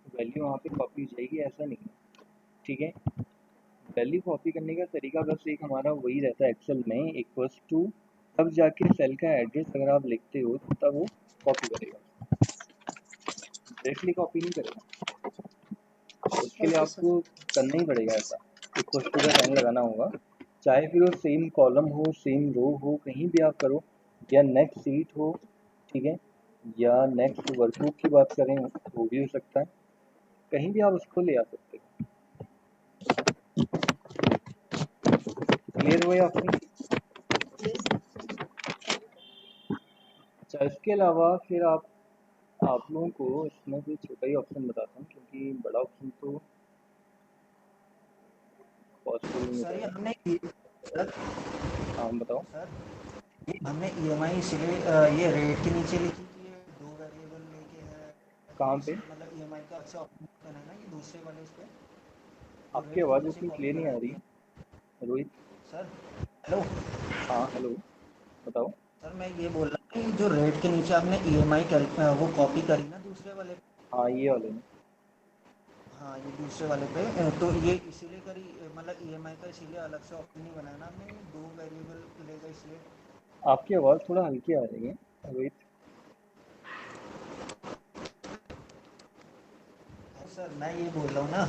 वैल्यू वहाँ पे कॉपी हो जाएगी, ऐसा नहीं है। ठीक है, वैल्यू कॉपी करने का तरीका बस एक हमारा वही रहता है एक्सेल में, इक्वल्स टू, तब जाके सेल का एड्रेस अगर आप लिखते हो तो तब वो कॉपी करेगा, डायरेक्टली कॉपी नहीं करेगा। उसके लिए ओके सर। आपको करना ही पड़ेगा ऐसा, इक्वल्स टू का साइन लगाना होगा, चाहे फिर वो सेम कॉलम हो सेम रो हो कहीं भी आप करो, या नेक्स्ट सीट हो, ठीक है, या नेक्स्ट वर्कबुक की बात करें वो भी हो सकता है, कहीं भी आप उसको ले आ सकते हो। क्लियर हुआ आपकी? अच्छा, इसके अलावा फिर आप लोगों को इसमें कोई छोटा ही ऑप्शन बताता हूँ क्योंकि बड़ा ऑप्शन तो पॉसिबल नहीं हो सर ये पाएगा। हमने सर हाँ बताओ। सर ये हमने ईएमआई इसलिए ये रेट के नीचे लिखी कि ये दो वेरिएबल लेके है, तो कहाँ पे? इसलिए मतलब ईएमआई का अच्छा ऑप्शन है ना ये दूसरे वाले इस पे, तो आपकी रेट के आवाज़ नीचे उतनी कॉपी क्लियर नहीं करा आ रही दिया। है रोहित। Sir hello. हाँ हेलो, बताओ। सर मैं ये बोल रहा हूँ कि जो रेट के नीचे आपने ईएमआई वो कॉपी करी ना दूसरे वाले पे, हाँ ये वाले में। हाँ ये दूसरे वाले पे, तो ये इसीलिए करी, मतलब ईएमआई का इसीलिए अलग से ऑप्शन नहीं बनाया ना हमने, ये दो वेरिएबल लेगा इसलिए। आपकी आवाज़ थोड़ा हल्की आ रही है रोहित। सर मैं ये बोल रहा हूँ ना,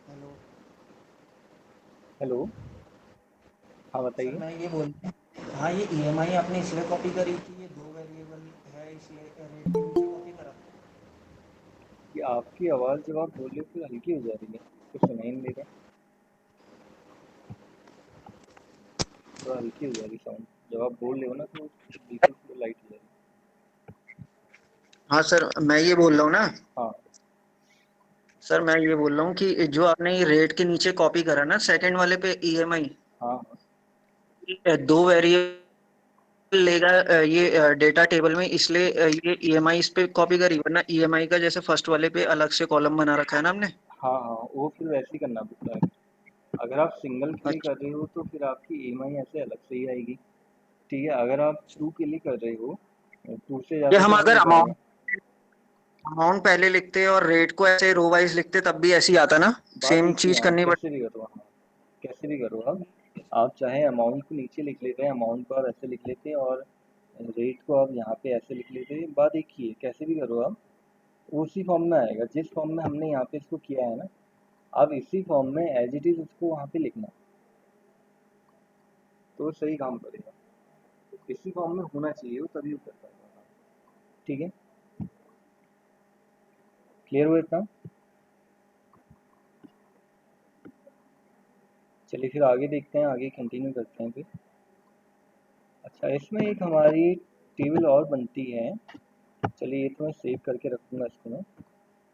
हेलो। हेलो, हाँ सर बताइए। मैं ये बोल रहा हूँ, हाँ ये ईएमआई आपने इसलिए कॉपी करी कि ये दो वेरिएबल है इसलिए रेट के नीचे कॉपी करा। कि आपकी आवाज़ जब आप बोल रहे हो फिर हल्की हो जा रही है, कुछ सुनाई नहीं दे रहा, थोड़ा हल्की हो जा रही साउंड, जब आप बोल रहे हो ना तो बिल्कुल थोड़ा लाइट हो जा रही हाँ सर मैं ये बोल रहा हूँ ना, है। हाँ सर मैं ये बोल रहा हूँ कि जो आपने ये रेट के नीचे कॉपी करा ना सेकंड वाले पे ईएमआई, हाँ हाँ। दो वेरिएबल लेगा ये डेटा टेबल में, इसलिए ये ईएमआई इस पे कॉपी करी, वरना ईएमआई का जैसे फर्स्ट वाले पे अलग से कॉलम बना रखा है ना हमने। हाँ हाँ, वो फिर वैसे ही करना पड़ता है। अगर आप सिंगल के लिए अच्छा, कर रहे हो तो फिर आपकी ईएमआई ऐसे अलग से ही आएगी। ठीक है, अगर आप टू के लिए कर रहे हो, टू से ये ज़्यादा हम तो हो अगर नहीं पाएगा। अमाउंट अमाउंट पहले लिखते और रेट को ऐसे रो वाइज लिखते तब भी ऐसे ही आता ना, बात सेम एक ही है, चीज हाँ, करनी कैसे पड़ती। भी करो, हाँ, कैसे भी करो आप चाहे अमाउंट को नीचे लिख लेते हैं, अमाउंट को आप ऐसे लिख लेते हैं, और रेट को आप यहाँ पे ऐसे लिख लेते हैं, बात एक ही है, कैसे भी करो आप उसी फॉर्म में आएगा जिस फॉर्म में हमने यहाँ पे इसको किया है ना। आप इसी फॉर्म में एज इट इज़ उसको वहाँ पे लिखना, तो सही काम करेगा। इसी फॉर्म में होना चाहिए वो, तभी वो कर पाएगा। ठीक है, क्लियर हुआ इतना? चलिए फिर आगे देखते हैं, आगे कंटिन्यू करते हैं फिर। अच्छा, इसमें एक हमारी टेबल और बनती है। चलिए ये तो मैं सेव करके रखूँगा इसको मैं,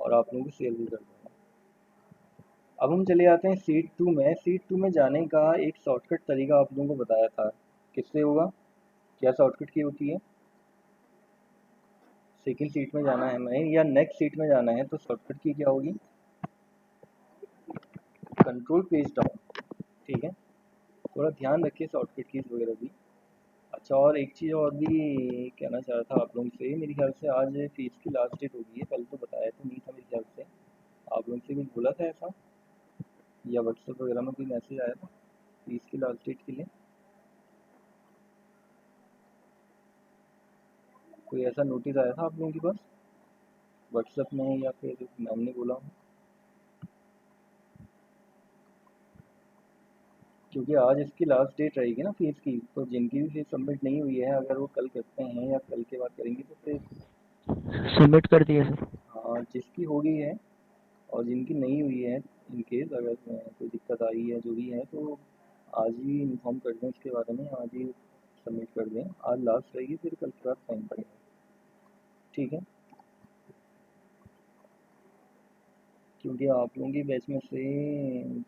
और आप लोगों को शेयर भी कर दूँगा। अब हम चले जाते हैं सीट टू में। सीट टू में जाने का एक शॉर्टकट तरीका आप लोगों को बताया था, किससे होगा, क्या शॉर्टकट की होती है? सेकंड सीट में जाना है हमें या नेक्स्ट सीट में जाना है, तो शॉर्टकट की क्या होगी? Control page down. ठीक है, थोड़ा ध्यान रखिए शॉर्टकट कीज वगैरह भी। अच्छा, और एक चीज़ और भी कहना चाह रहा था आप लोगों से, मेरे ख्याल से आज फीस की लास्ट डेट होगी है, पहले तो बताया तो नहीं था मेरे ख्याल से। आप लोगों से कुछ बोला था ऐसा, या व्हाट्सएप वगैरह में कोई मैसेज आया था फीस की लास्ट डेट के लिए? कोई ऐसा नोटिस आया था आप लोगों के पास व्हाट्सएप में, या फिर मैम ने बोला हो? क्योंकि आज इसकी लास्ट डेट रहेगी ना फीस की, तो जिनकी भी फीस सबमिट नहीं हुई है, अगर वो कल करते हैं या कल के बाद करेंगे तो फिर सबमिट कर दिए सर। हाँ, जिसकी हो गई है और जिनकी नहीं हुई है, इन केस अगर कोई दिक्कत आई है जो भी है, तो आज ही इन्फॉर्म कर दें इसके बारे में, आज ही सबमिट कर दें। आज लास्ट रहेगी, फिर कल के बाद फाइन पड़ेगा। ठीक है, क्योंकि आप लोगों के बैच में से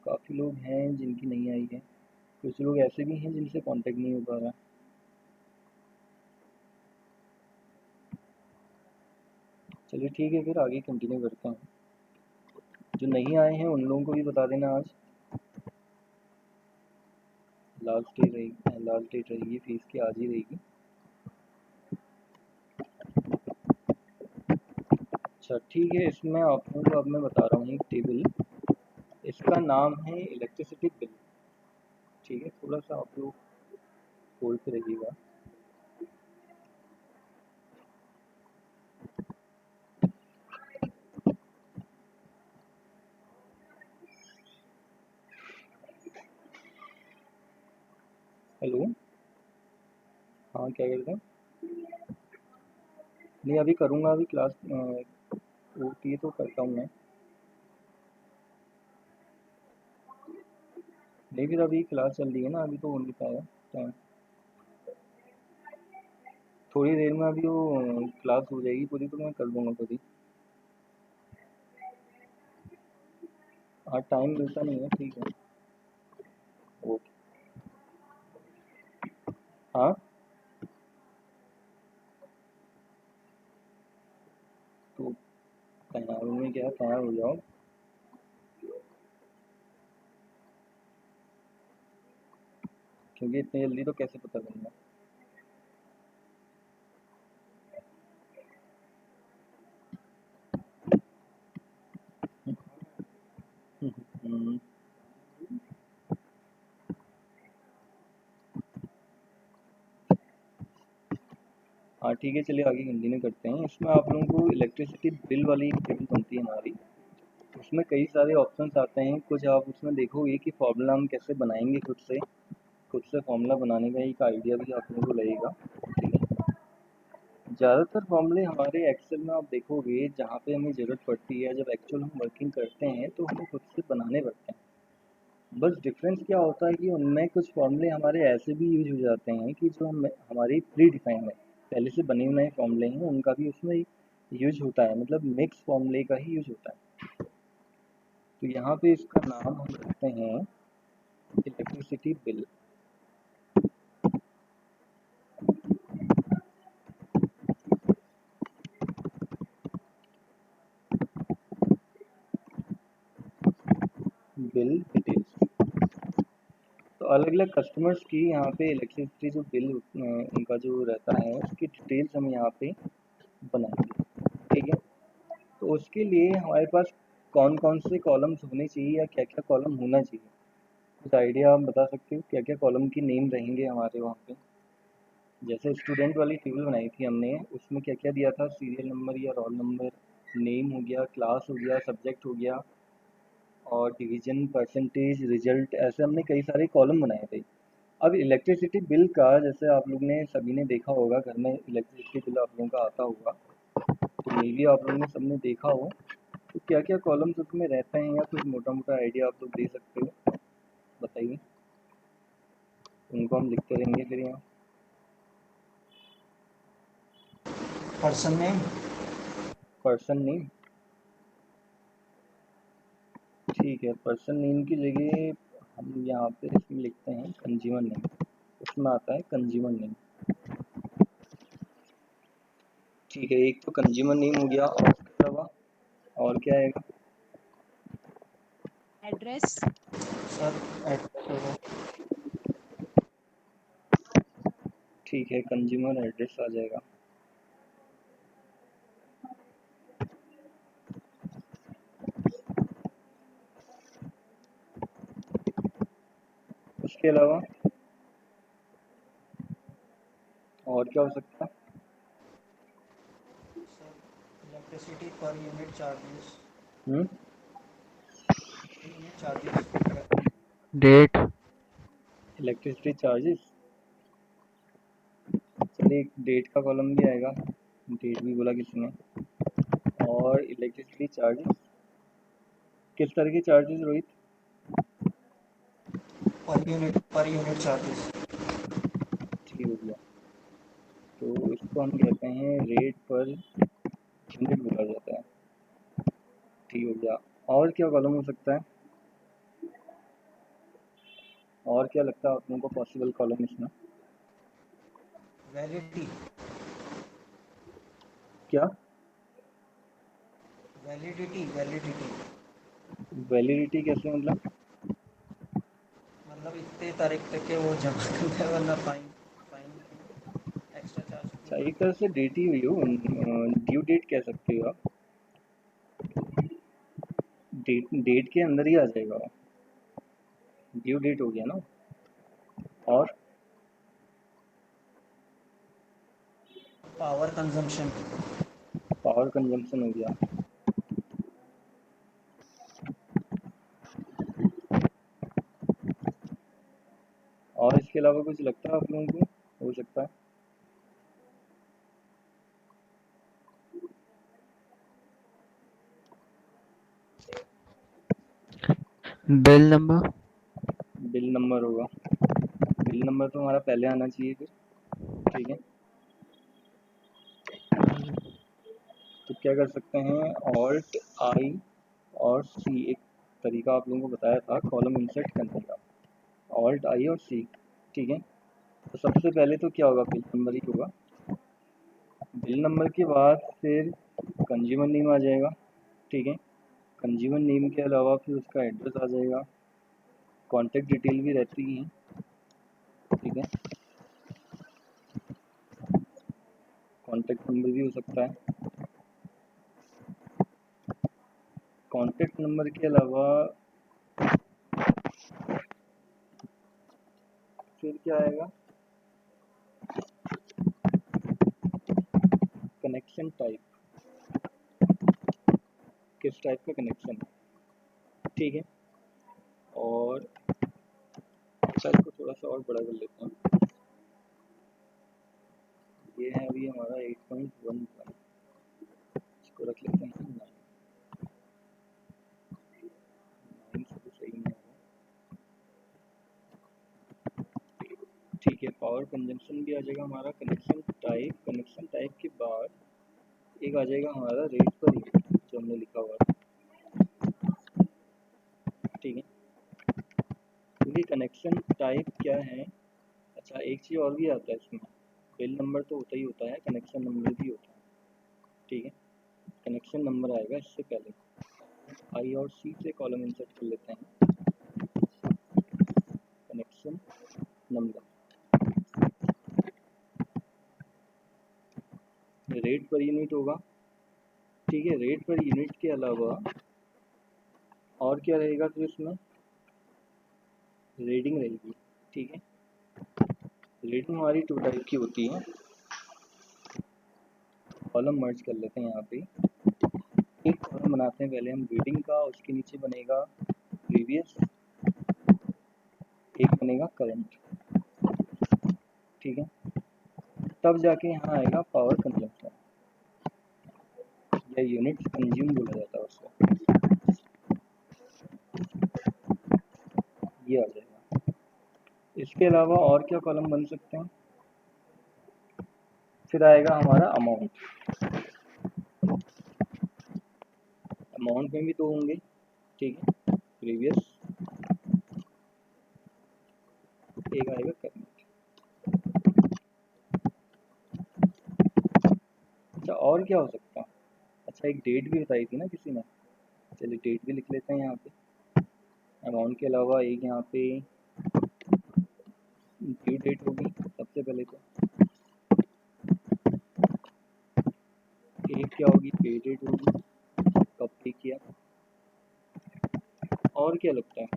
काफ़ी लोग हैं जिनकी नहीं आई है, कुछ लोग ऐसे भी हैं जिनसे कांटेक्ट नहीं हो पा रहा। चलिए ठीक है, फिर आगे कंटिन्यू करते हैं। जो नहीं आए हैं उन लोगों को भी बता देना, आज लास्ट डेट रहेगी फीस की, आज ही रहेगी। अच्छा ठीक है, इसमें आप लोगों को अब मैं बता रहा हूँ एक टेबल, इसका नाम है इलेक्ट्रिसिटी बिल। ठीक है, थोड़ा सा आप लोग होल्ड पे रहिएगा। हेलो, हाँ क्या करते हैं? नहीं अभी करूँगा, अभी क्लास होती है तो करता हूँ मैं। नहीं फिर अभी क्लास चल रही है ना, अभी तो हो नहीं पाएगा टाइम। थोड़ी देर में अभी वो क्लास हो जाएगी पूरी, तो मैं कर दूँगा खुद ही। हाँ, टाइम मिलता नहीं है, ठीक है। ओके। हाँ, तो तैयार में क्या, तैयार हो जाओ, क्योंकि इतनी जल्दी तो कैसे पता करना। हम्म, हाँ ठीक है, चलिए आगे कंटिन्यू करते हैं। इसमें आप लोगों को इलेक्ट्रिसिटी बिल वाली एक टेबल बनती है हमारी, उसमें कई सारे ऑप्शंस आते हैं। कुछ आप उसमें देखोगे कि फॉर्मूला हम कैसे बनाएंगे, खुद से फॉर्मूला बनाने का एक आइडिया भी आप लोगों को लगेगा। ठीक है, ज़्यादातर फॉर्मूले हमारे एक्सेल में आप देखोगे, जहाँ पे हमें ज़रूरत पड़ती है, जब एक्चुअल हम वर्किंग करते हैं तो हमें खुद से बनाने पड़ते हैं। बस डिफरेंस क्या होता है कि उनमें कुछ फॉर्मूले हमारे ऐसे भी यूज हो जाते हैं कि जो हम हमारी प्री डिफाइंड है, पहले से बने हुए फॉर्मूले हैं, उनका भी उसमें यूज होता है, मतलब मिक्स फॉर्मूले का ही यूज होता है। तो यहाँ पे इसका नाम हम रखते हैं इलेक्ट्रिसिटी बिल। Bill details. तो अलग अलग कस्टमर्स की यहाँ पे इलेक्ट्रिसिटी जो बिल उनका जो रहता है उसकी डिटेल्स हम यहाँ पे बनाएंगे, ठीक है। तो उसके लिए हमारे पास कौन कौन से कॉलम्स होने चाहिए या क्या क्या कॉलम होना चाहिए, कुछ आइडिया आप बता सकते हो क्या क्या कॉलम की नेम रहेंगे हमारे वहाँ पे। जैसे स्टूडेंट वाली टेबल बनाई थी हमने, उसमें क्या क्या दिया था, सीरियल नंबर या रोल नंबर, नेम हो गया, क्लास हो गया, सब्जेक्ट हो गया, और डिवीजन, परसेंटेज, रिजल्ट, ऐसे हमने कई सारे कॉलम बनाए थे। अब इलेक्ट्रिसिटी बिल का, जैसे आप लोग ने सभी ने देखा होगा, घर में इलेक्ट्रिसिटी बिल आप लोगों का आता होगा, तो मे भी आप लोगों ने सबने देखा हो, तो क्या क्या कॉलम्स उसमें रहते हैं या कुछ मोटा मोटा आइडिया आप लोग दे सकते हो, बताइए। उनको हम लिखते रहेंगे फिर यहाँ। पर्सन नेम, पर्सन नेम, ठीक है। पर्सन नेम की जगह हम यहाँ पे इसमें लिखते हैं कंज्यूमर नेम, उसमें आता है कंज्यूमर नेम, ठीक है। एक तो कंज्यूमर नेम हो गया, और उसके अलावा और क्या आएगा? एड्रेस, सर एड्रेस होगा। ठीक है, कंज्यूमर एड्रेस आ जाएगा। उसके अलावा और क्या हो सकता है? Sir electricity per unit charges, hmm, unit charges, date, electricity charges, चलिए एक डेट का कॉलम भी आएगा, डेट भी बोला किसी ने। और इलेक्ट्रिसिटी चार्जेस, किस तरह के चार्जेस रोहित? पर यूनिट चार्जेस। ठीक हो गया, तो इसको हम कहते हैं रेट पर यूनिट बोला जाता है, ठीक हो गया। और क्या कॉलम हो सकता है, और क्या लगता है आप लोगों को पॉसिबल कॉलम इसमें? वैलिडिटी, क्या? वैलिडिटी, वैलिडिटी वैलिडिटी कैसे, मतलब? मतलब इतने तारीख तक के वो जमा करते हैं, वरना फाइन, फाइन एक्स्ट्रा चार्ज अच्छा, पे एक तरह से डेट ही हुई हो, ड्यू डेट कह सकते हो आप, डेट डेट के अंदर ही आ जाएगा, ड्यू डेट हो गया ना। और पावर कंजम्पशन, पावर कंजम्पशन हो गया। और इसके अलावा कुछ लगता है आप लोगों को हो सकता है? बिल नंबर, बिल नंबर होगा, बिल नंबर तो हमारा पहले आना चाहिए फिर, ठीक है। तो क्या कर सकते हैं, ऑल्ट आई और सी, एक तरीका आप लोगों को बताया था कॉलम इंसर्ट करने का, ऑल्ट आई और सी, ठीक है। तो सबसे पहले तो क्या होगा, बिल नंबर ही होगा। बिल नंबर के बाद फिर कंज्यूमर नेम आ जाएगा, ठीक है। कंज्यूमर नेम के अलावा फिर उसका एड्रेस आ जाएगा, कॉन्टैक्ट डिटेल भी रहती हैं, ठीक है। कॉन्टैक्ट नंबर भी हो सकता है। कॉन्टैक्ट नंबर के अलावा फिर क्या आएगा, कनेक्शन टाइप, किस टाइप का कनेक्शन है, ठीक है। और साइज को थोड़ा सा और बड़ा कर लेते हैं, ये है अभी हमारा 8.11, इसको रख लेते हैं 9, 9 से तो सही नहीं होगा, ठीक है। पावर कंजम्पशन भी आ जाएगा हमारा, कनेक्शन टाइप के बाद एक आ जाएगा हमारा रेट पर यूनिट, जो हमने लिखा हुआ है, ठीक है। क्योंकि कनेक्शन टाइप क्या है, अच्छा एक चीज़ और भी आता है इसमें, बिल नंबर तो होता ही होता है, कनेक्शन नंबर भी होता है, ठीक है। कनेक्शन नंबर आएगा इससे पहले, आई और सी से कॉलम इंसर्ट कर लेते हैं, नंबर, रेट पर यूनिट होगा, ठीक है। रेट पर यूनिट के अलावा और क्या रहेगा, तो इसमें रीडिंग रहेगी, ठीक है। रीडिंग हमारी 2 टाइप की होती है। कॉलम मर्ज कर लेते हैं यहाँ पे, एक कॉलम बनाते हैं पहले हम रीडिंग का, उसके नीचे बनेगा प्रीवियस, एक बनेगा करंट, ठीक है। तब जाके यहाँ आएगा पावर कंजम्पशन या यूनिट्स कंज्यूम बोला जाता है उसको, ये आ जाएगा। इसके अलावा और क्या कॉलम बन सकते हैं, फिर आएगा हमारा अमाउंट। अमाउंट में भी 2 होंगे, ठीक है, प्रीवियस, एक आएगा करंट। अच्छा और क्या हो सकता है, अच्छा एक डेट भी बताई थी ना किसी ने, चलिए डेट भी लिख लेते हैं यहाँ पे। अमाउंट के अलावा एक यहाँ पे ड्यू डेट होगी सबसे पहले, तो एक क्या होगी, पे डेट होगी, कब पे किया। और क्या लगता है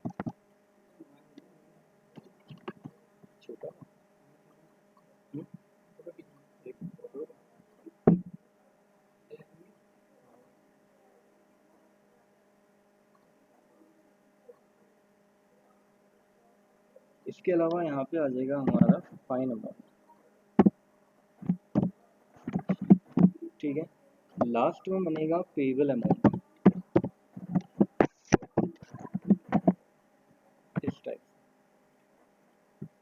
छोटा, इसके अलावा यहाँ पे आ जाएगा हमारा फाइन अमाउंट, ठीक है। लास्ट में बनेगा पेबल अमाउंट, इस टाइप।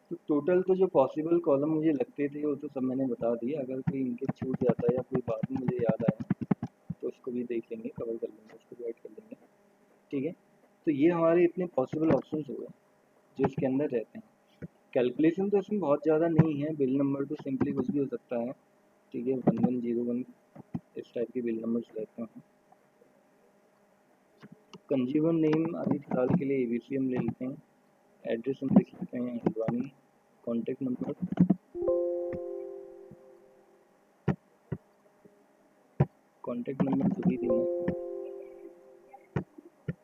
तो टोटल तो जो पॉसिबल कॉलम मुझे लगते थे वो तो सब मैंने बता दिए। अगर कोई इनके छूट जाता है या कोई बाद में मुझे याद आया तो उसको भी देख लेंगे, कवर कर लेंगे, उसको भी ऐड कर लेंगे, ठीक है। तो ये हमारे इतने पॉसिबल ऑप्शंस हो गए जो इसके अंदर रहते हैं। कैलकुलेशन तो इसमें बहुत ज़्यादा नहीं है, बिल नंबर तो सिंपली कुछ भी हो सकता है, ठीक है, 1101 इस टाइप के बिल नंबर्स रहते हैं। कंज्यूमर नेम अभी फिलहाल के लिए ABC हम ले लेते हैं, एड्रेस हम लिख लेते हैं Haldwani, contact number, contact number तो भी देना,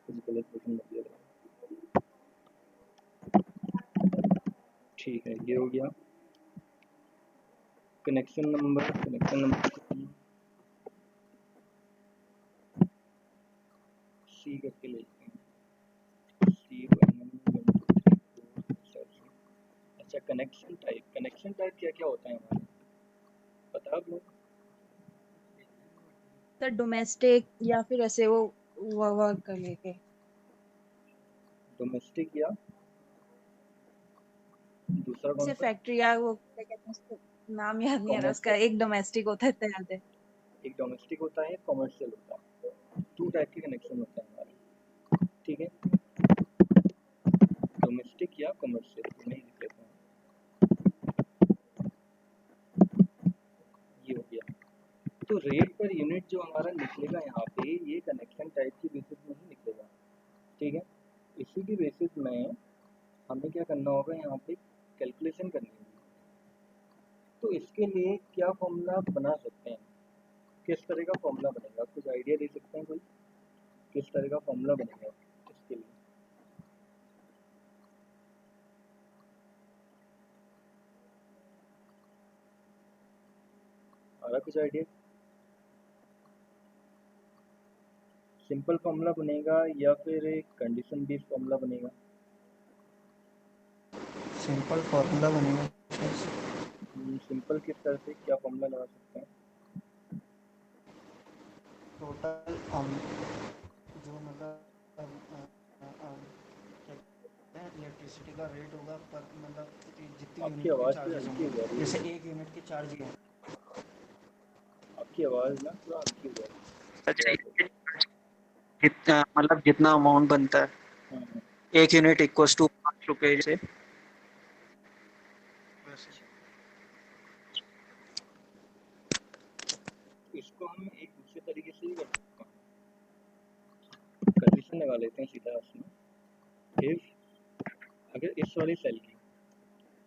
कुछ गलत बटन लग जाएगा, ठीक है, ये हो गया। कनेक्शन नंबर, सी करके ले लेते हैं, अच्छा कनेक्शन टाइप क्या क्या होता है हमारे, पता आप लोग? सर डोमेस्टिक या फिर ऐसे वो वर्क कर लेके, डोमेस्टिक या दूसरा कौन जैसे सा? फैक्ट्री या वो क्या कहते हैं उसको, नाम याद नहीं आ रहा उसका, कॉमर्शियल, एक डोमेस्टिक होता है इतना याद है। एक डोमेस्टिक होता है, कॉमर्शियल होता है, 2 टाइप के कनेक्शन होते हैं हमारे, ठीक है। डोमेस्टिक या कॉमर्शियल दोनों ही लिख लेते हैं, ये हो गया। तो रेट पर यूनिट जो हमारा निकलेगा यहाँ पे, ये कनेक्शन टाइप की बेसिस में ही निकलेगा, ठीक है। इसी की बेसिस में हमें क्या करना होगा, यहाँ पे कैलकुलेशन करनी होगी। तो इसके लिए क्या फॉर्मूला बना सकते हैं, किस तरह का फॉर्मूला बनेगा, कुछ आइडिया दे सकते हैं कोई, किस तरह का फॉर्मूला बनेगा इसके लिए? आ रहा कुछ आइडिया? सिंपल फॉर्मूला बनेगा या फिर एक कंडीशन बेस्ड फॉर्मूला बनेगा? सिंपल फार्मूला बनेगा। सिंपल किस तरह से, क्या फॉर्मूला लगा सकते हैं? टोटल जो मतलब इलेक्ट्रिसिटी का रेट होगा पर मतलब जितनी आपकी यूनिट के आवाज़ थोड़ी चार्जेस हल्की होंगे, हो जा रही जैसे है, 1 यूनिट के चार्ज है। आपकी आवाज़ ना थोड़ा हल्की हो जा रही अच्छा, है, थोड़ा जितना मतलब जितना अमाउंट बनता है सा। 1 यूनिट इक्वल्स टू 5 रुपए से। इसको हम एक दूसरे तरीके से भी कर सकते हैं, कंडीशन लगा लेते हैं सीधा उसमें, इफ अगर इस वाली सेल की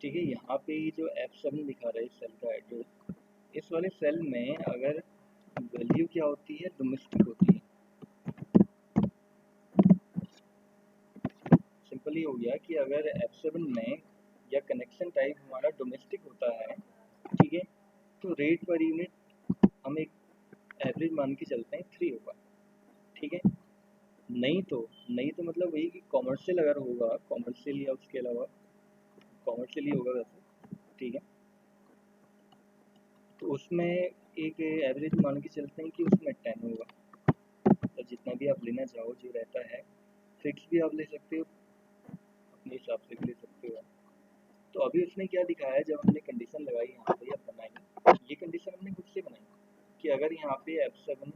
ठीक है, यहाँ पे ये जो F7 दिखा रहा है इस सेल का एड्रेस, इस वाले सेल में अगर वैल्यू क्या होती है, डोमेस्टिक होती है। सिंपली हो गया कि अगर F7 में या कनेक्शन टाइप हमारा डोमेस्टिक होता है, ठीक है, तो रेट पर यूनिट हम एक एवरेज मान के चलते हैं 3 होगा, ठीक है। नहीं तो मतलब वही कि कॉमर्शियल अगर होगा, कॉमर्शियल या उसके अलावा कॉमर्शियल ही होगा वैसे, ठीक है, तो उसमें एक एवरेज मान के चलते हैं कि उसमें 10 होगा। तो जितना भी आप लेना चाहो जो रहता है, फिक्स भी आप ले सकते हो, अपने हिसाब से भी ले सकते हो। तो अभी उसने क्या दिखाया है, जब हमने कंडीशन लगाई यहाँ पे या बनाई, ये कंडीशन हमने खुद से बनाई कि अगर यहाँ पे F7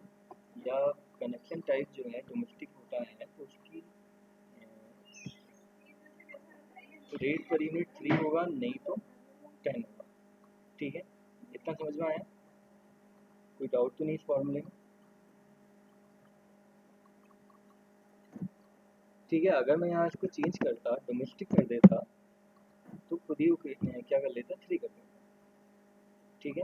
या कनेक्शन टाइप जो है डोमेस्टिक होता है तो उसकी रेट पर यूनिट 3 होगा, नहीं तो 10 होगा, ठीक है। इतना समझ में आया? कोई डाउट तो नहीं इस फॉर्मूले में? ठीक है, अगर मैं यहाँ इसको चेंज करता, डोमेस्टिक कर देता, तो खुद ही क्या कर लेता, 3 कर देता, ठीक है।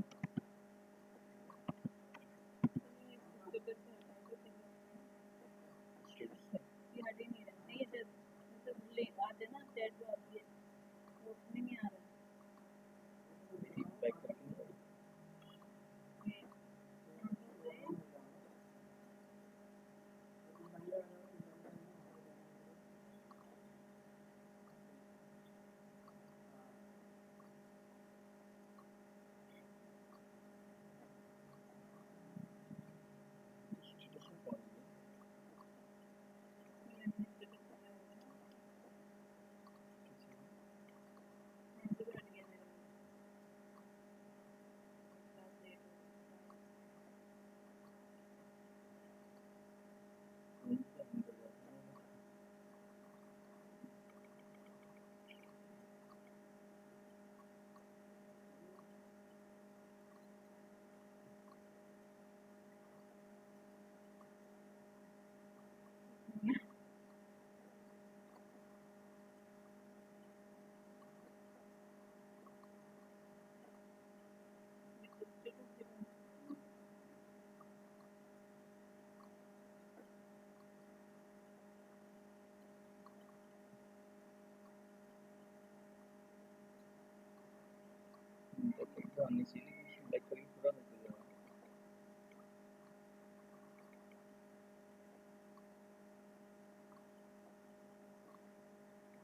आनी चाहिए, सिलेक्ट करके पूरा निकल जाएगा।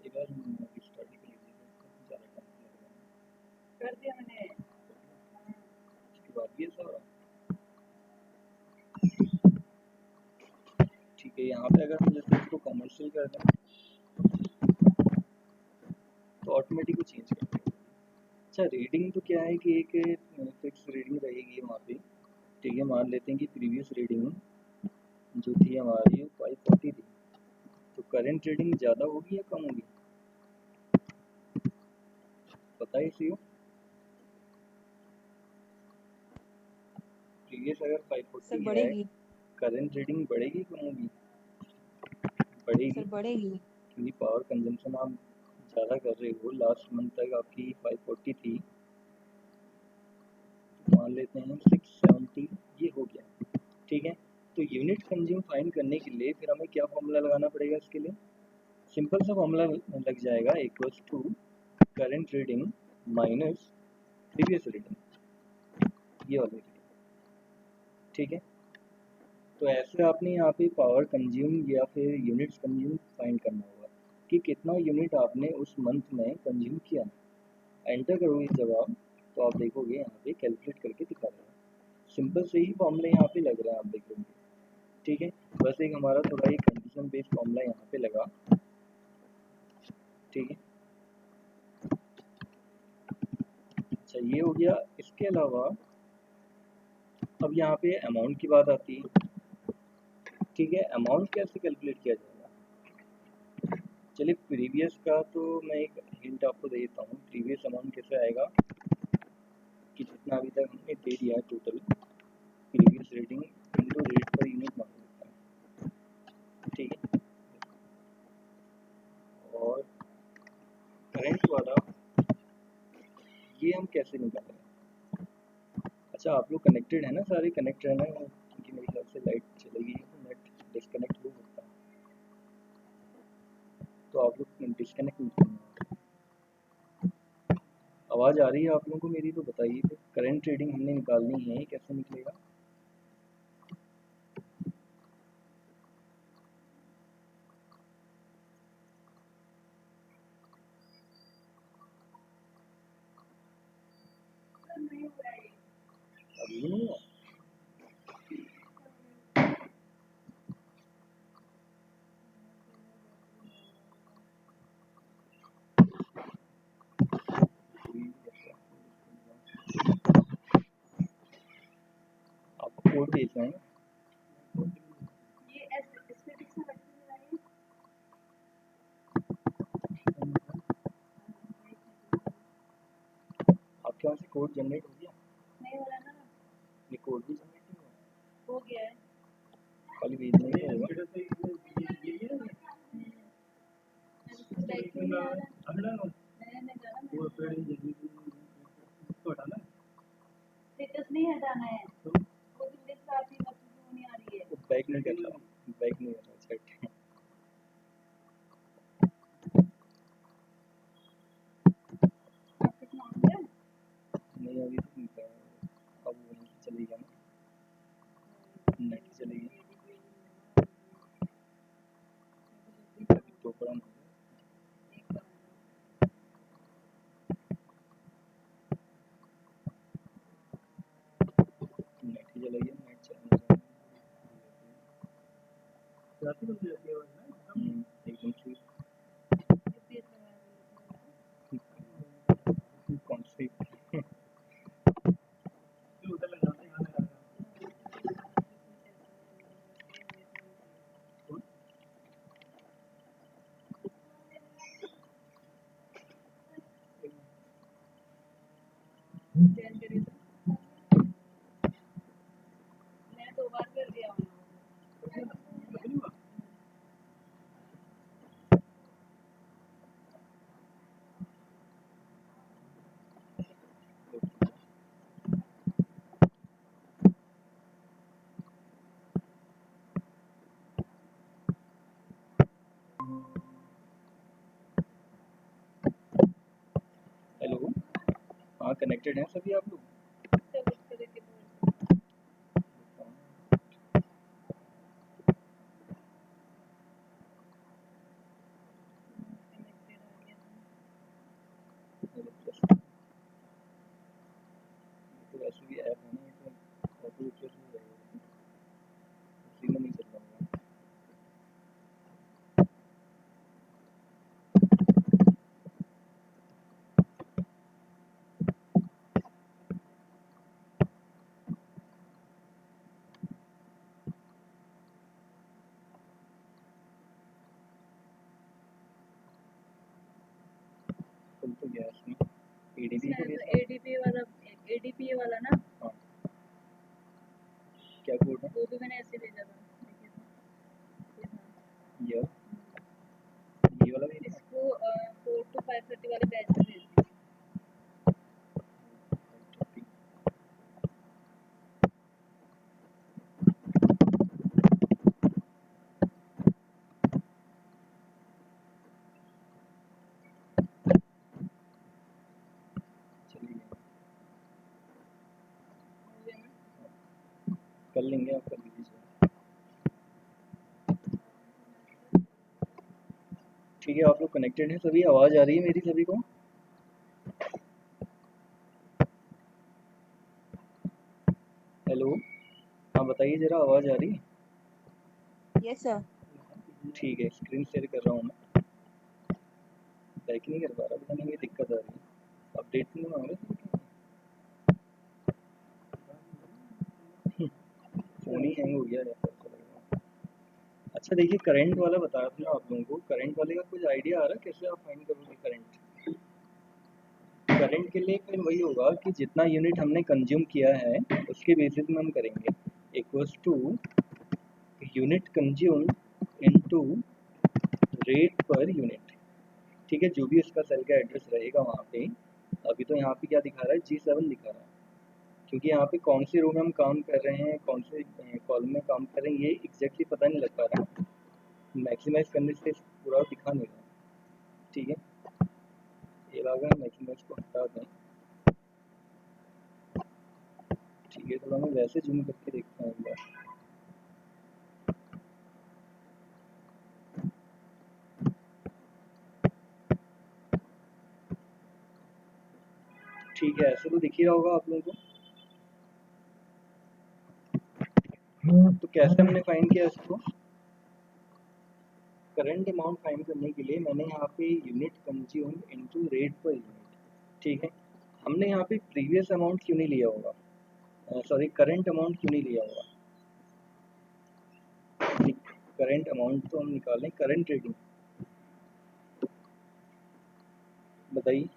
एक बार रिस्टार्ट ही कर लीजिएगा, ज़्यादा टाइम लग रहा है। कर दिया मैंने। उसके बाद ये सारा ठीक है। यहाँ पे अगर हम जैसे इसको कमर्शियल कर दें तो ऑटोमेटिक वो चेंज कर देगा। अच्छा, रीडिंग तो क्या है कि एक फिक्स रीडिंग रहेगी वहाँ पे, ठीक है। मान लेते हैं कि प्रीवियस रीडिंग जो थी हमारी 540 थी, तो करंट रीडिंग ज़्यादा होगी या कम होगी, पता है इसी हो? प्रीवियस अगर 540 है, करंट रीडिंग बढ़ेगी कम होगी? बढ़ेगी। सर बढ़ेगी, क्योंकि पावर कंजम्पशन आप ज़्यादा कर रहे हो। लास्ट मंथ तक आपकी 540 थी, मान लेते हैं 670 ये हो गया, ठीक है। तो यूनिट कंज्यूम फाइंड करने के लिए फिर हमें क्या फॉर्मूला लगाना पड़ेगा इसके लिए? सिंपल सा फॉर्मूला लग जाएगा, equals to current reading minus previous reading, ये वाली रीडिंग, ठीक है। तो ऐसे आपने यहाँ पे पावर कंज्यूम या फिर यूनिट्स कंज्यूम फाइंड करना होगा कि कितना यूनिट आपने उस मंथ में कंज्यूम किया। एंटर करोगे जवाब तो आप देखोगे यहाँ पे कैलकुलेट करके दिखा रहा है। सिंपल से ही फॉर्मूला यहाँ पे लग रहा है, आप देख लोगे, ठीक है। बस एक हमारा थोड़ा ही कंडीशन बेस्ड फॉर्मूला यहाँ पे लगा, ठीक है। अच्छा, ये हो गया। इसके अलावा अब यहाँ पे अमाउंट की बात आती है, ठीक है। अमाउंट कैसे कैलकुलेट किया जाएगा? चलिए, प्रीवियस का तो मैं एक हिंट आपको दे देता हूँ। प्रीवियस अमाउंट कैसे आएगा कि जितना अभी तक हमने दे दिया है total, previous reading into rate per unit मान लेता है, ठीक है। और करंट वाला ये हम कैसे निकालें? अच्छा आप लोग कनेक्टेड है ना, सारे कनेक्ट रहना है, क्योंकि मेरे ख्याल से लाइट चलेगी तो नेट डिस्कनेक्ट हो सकता है, तो आप लोग डिस्कनेक्ट नहीं करना। आवाज़ आ रही है आप लोगों को मेरी? तो बताइए फिर करंट ट्रेडिंग हमने निकालनी है, कैसे निकलेगा? अभी भी नहीं हुआ? आपको कोड भेजना है ना? आपके वहाँ से कोड जनरेट हो गया? नहीं हो रहा ना, ये कोड भी जनरेट नहीं हुआ? हो गया है। खाली भेजना ही होगा। स्टेटस नहीं हटाना है, वो लिस्ट आती है वो नहीं आ रही है। बैक नहीं कर रहा, बैक नहीं कर रहा सेट। नहीं अभी तो नहीं कर रहा, अब वो नहीं चलेगा ना, नेट चलेगी तो पड़ा नहीं। नेट ही चलेगी, नेट चलेगा एकदम ठीक। कौन सी? मैं 2 बार कर दिया हूँ। हेलो, हाँ कनेक्टेड हैं सभी आप लोग? तो वैसे भी ऐप है ना, ये तो ऑटो रिफ्रेश हो जाएगा, उसी में नहीं चल रहा होगा। खुल तो गया इसमें, एडीपी को भेजना। एडीपी वाला ना, हाँ क्या कोड है? वो भी मैंने ऐसे भेजा था। ये वाला भेजना है? इसको 4 to 5:30 वाले बैच में भेज दीजिए। चलिए कर लेंगे, आप कर लीजिए। ठीक है, आप लोग कनेक्टेड हैं सभी? आवाज़ आ रही है मेरी सभी को? हेलो, हाँ बताइए ज़रा, आवाज़ आ रही है? Yes sir. ठीक है, स्क्रीन शेयर कर रहा हूँ मैं। बैक नहीं कर पा रहा, पता नहीं ये दिक्कत आ रही है। अपडेट नहीं मांग रहे फ़ोन ही हैंग हो गया है ऐसा लग रहा है। अच्छा देखिए, करंट वाला बता रहा था आप लोगों को, करंट वाले का कुछ आइडिया आ रहा है कैसे आप फाइंड करोगे करंट? करंट के लिए फिर वही होगा कि जितना यूनिट हमने कंज्यूम किया है उसके बेसिस में हम करेंगे, equals to unit consume into rate per unit. ठीक है, जो भी उसका सेल का एड्रेस रहेगा वहाँ पे अभी तो यहाँ पे क्या दिखा रहा है, G7 दिखा रहा है, क्योंकि यहाँ पे कौन सी रो में हम काम कर रहे हैं, कौन से कॉलम में काम कर रहे हैं, ये एग्जैक्टली पता नहीं लग पा रहा। मैक्सिमाइज करने से पूरा दिखा नहीं रहा। ठीक है, ये अगर मैक्सिमाइज को हटा दें, ठीक है, थोड़ा मैं वैसे जूम करके देखता हूँ एक बार। ठीक है, ऐसे तो दिख ही रहा होगा आप लोगों को। तो कैसे हमने फाइंड किया इसको? करंट अमाउंट फाइंड करने के लिए मैंने यहाँ पे unit consume into rate per unit. ठीक है, हमने यहाँ पे प्रीवियस अमाउंट क्यों नहीं लिया होगा, सॉरी करंट अमाउंट क्यों नहीं लिया होगा? करंट अमाउंट तो हम निकालें, करंट रेटिंग बताइए।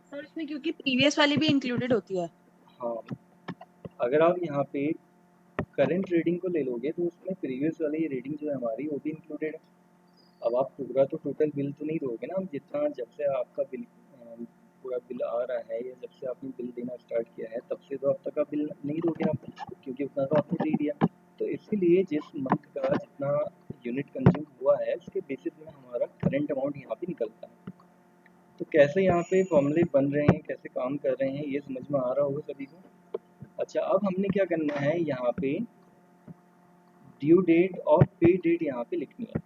सर इसमें क्योंकि प्रीवियस वाली भी इंक्लूडेड होती है। हाँ, अगर आप यहाँ पे करंट रीडिंग को ले लोगे तो उसमें प्रीवियस वाली रीडिंग जो है हमारी वो भी इंक्लूडेड है। अब आप पूरा तो टोटल बिल तो नहीं दोगे ना, हम जितना जब से आपका बिल पूरा बिल आ रहा है या जब से आपने बिल देना स्टार्ट किया है तब से तो अब तक का बिल नहीं दोगे आप, क्योंकि उतना तो आपने दे दिया। तो इसीलिए जिस मंथ का जितना यूनिट कंज्यूम हुआ है उसके बेसिस में हमारा करंट अमाउंट यहाँ पे निकलता है। तो कैसे यहाँ पे फॉर्मूले बन रहे हैं, कैसे काम कर रहे हैं, ये समझ में आ रहा होगा सभी को। अच्छा, अब हमने क्या करना है, यहाँ पे ड्यू डेट और पे डेट यहाँ पे लिखनी है।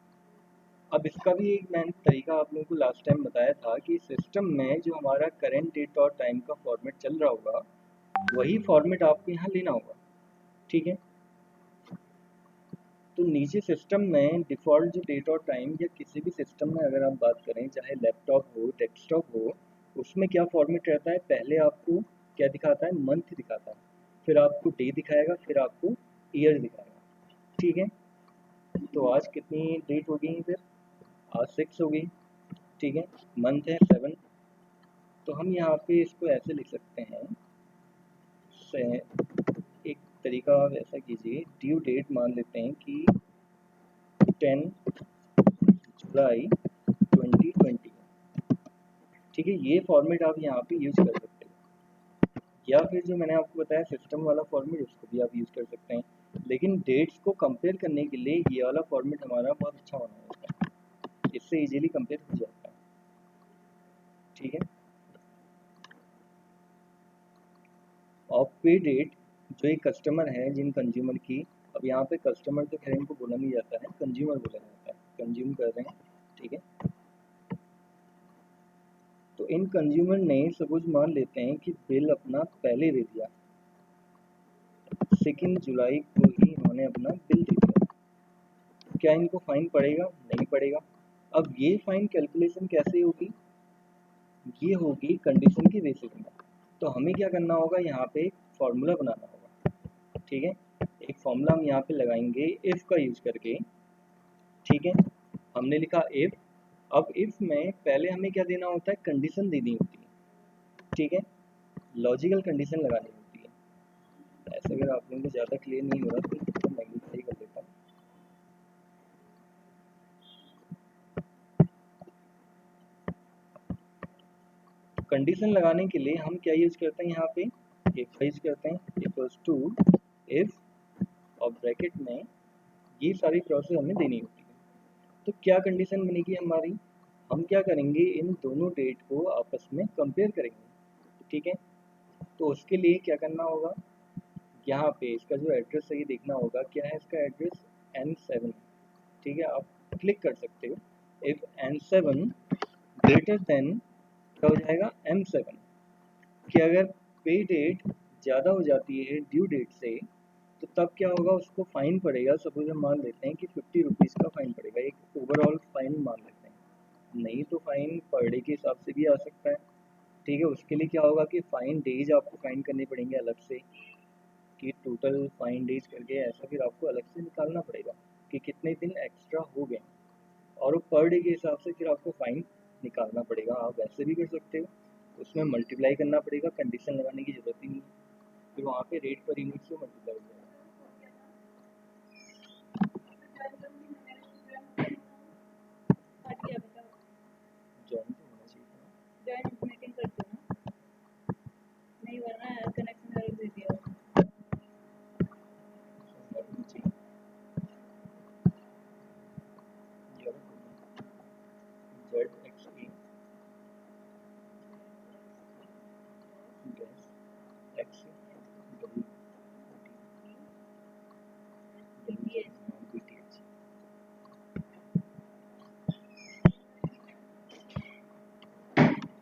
अब इसका भी एक मैंने तरीका आप लोगों को लास्ट टाइम बताया था कि सिस्टम में जो हमारा करंट डेट और टाइम का फॉर्मेट चल रहा होगा वही फॉर्मेट आपको यहाँ लेना होगा। ठीक है, तो नीचे सिस्टम में डिफ़ॉल्ट जो डेट और टाइम या किसी भी सिस्टम में अगर आप बात करें, चाहे लैपटॉप हो डेस्कटॉप हो, उसमें क्या फॉर्मेट रहता है, पहले आपको क्या दिखाता है, मंथ दिखाता है, फिर आपको डे दिखाएगा, फिर आपको ईयर दिखाएगा। ठीक है, तो आज कितनी डेट हो गई, फिर आज 6 हो गई। ठीक है, मंथ है 7। तो हम यहाँ पे इसको ऐसे लिख सकते हैं, एक तरीका आप ऐसा कीजिए, ड्यू डेट मान लेते हैं कि 10 जुलाई 2020। ठीक है, ये फॉर्मेट आप यहाँ पे यूज कर सकते हो, या फिर जो मैंने आपको बताया सिस्टम वाला फॉर्मेट उसको भी आप यूज कर सकते हैं। लेकिन डेट्स को कंपेयर करने के लिए ये वाला फॉर्मेट हमारा बहुत अच्छा होना होता है, इससे इजीली कंपेयर हो जाता है। ठीक है, और पे डेट जो एक कस्टमर है, जिन कंज्यूमर की, अब यहाँ पे कस्टमर तो खैर इनको बोला नहीं जाता है, कंज्यूमर बोला जाता है, कंज्यूम कर रहे हैं। ठीक है, तो इन कंज्यूमर ने सपोज मान लेते हैं कि बिल अपना पहले दे दिया, 2 जुलाई को ही इन्होंने अपना बिल दे दिया, तो क्या इनको फाइन पड़ेगा? नहीं पड़ेगा। अब ये फाइन कैलकुलेशन कैसे होगी? ये होगी कंडीशन की बेसिस में। तो हमें क्या करना होगा, यहाँ पे एक फॉर्मूला बनाना होगा। ठीक है, एक फॉर्मूला हम यहाँ पे लगाएंगे इफ़ का यूज करके। ठीक है, हमने लिखा इफ़। अब इफ़ में पहले हमें क्या देना होता है, कंडीशन देनी होती है। ठीक है, लॉजिकल कंडीशन लगानी होती है। ऐसे अगर आप लोगों को ज़्यादा क्लियर नहीं हो रहा तो मैग्नीफाई कर लेता हूँ। कंडीशन लगाने के लिए हम क्या यूज करते हैं, यहाँ पे इफ यूज करते हैं, इक्वल्स टू इफ, और ब्रैकेट में ये सारी प्रोसेस हमें देनी होती है। तो क्या कंडीशन बनेगी हमारी, हम क्या करेंगे, इन दोनों डेट को आपस में कंपेयर करेंगे। ठीक है, तो उसके लिए क्या करना होगा, यहाँ पे इसका जो एड्रेस है ये देखना होगा, क्या है इसका एड्रेस, N7। ठीक है, आप क्लिक कर सकते हो, इफ N7 ग्रेटर देन क्या हो जाएगा, M7, कि अगर पे डेट ज़्यादा हो जाती है ड्यू डेट से तो तब क्या होगा, उसको फ़ाइन पड़ेगा। सपोज हम मान लेते हैं कि 50 रुपीज़ का फ़ाइन पड़ेगा, एक ओवरऑल फ़ाइन मान लेते हैं, नहीं तो फ़ाइन पर डे के हिसाब से भी आ सकता है। ठीक है, उसके लिए क्या होगा कि फ़ाइन डेज आपको फ़ाइन करने पड़ेंगे अलग से, कि टोटल फ़ाइन डेज करके ऐसा फिर आपको अलग से निकालना पड़ेगा कि कितने दिन एक्स्ट्रा हो गए, और पर डे के हिसाब से फिर आपको फ़ाइन निकालना पड़ेगा। आप वैसे भी कर सकते हो, उसमें मल्टीप्लाई करना पड़ेगा, कंडीशन लगाने की ज़रूरत ही नहीं, फिर वहाँ पे रेट पर यूनिट से मल्टीप्लाई हो जाएगा। जॉइन तो होना चाहिए।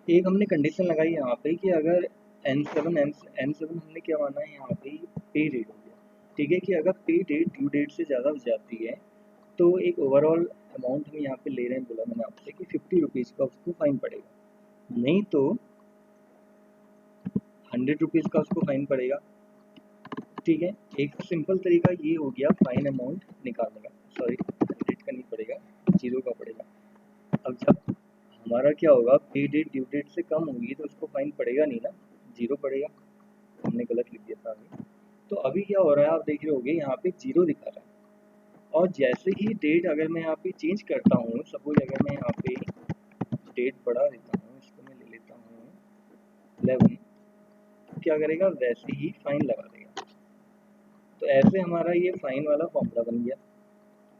एक हमने कंडीशन लगाई यहाँ पे कि अगर N7 हमने क्या माना है यहाँ पे पे डेट हो गया, ठीक है, कि अगर पे डेट ड्यू डेट से ज़्यादा हो जाती है तो एक ओवरऑल अमाउंट हम यहाँ पे ले रहे हैं, बोला मैंने आपसे कि 50 रुपीज़ का उसको फाइन पड़ेगा, नहीं तो 100 रुपीज़ का उसको फाइन पड़ेगा, ठीक है। एक सिंपल तरीका ये हो गया फाइन अमाउंट निकालने का, सॉरी 100 का नहीं पड़ेगा, 0 का पड़ेगा। अब जब हमारा क्या होगा, पे डेट ड्यू डेट से कम होगी तो उसको फाइन पड़ेगा नहीं ना, 0 पड़ेगा, हमने गलत लिख दिया था अभी। तो अभी क्या हो रहा है, आप देख रहे होगे यहाँ पे 0 दिखा रहा है, और जैसे ही डेट अगर मैं यहाँ पे चेंज करता हूँ, सपोज अगर मैं यहाँ पे डेट बढ़ा देता हूँ, इसको मैं ले लेता हूँ 11, तो क्या करेगा, वैसे ही फाइन लगा देगा। तो ऐसे हमारा ये फाइन वाला फॉर्मूला बन गया,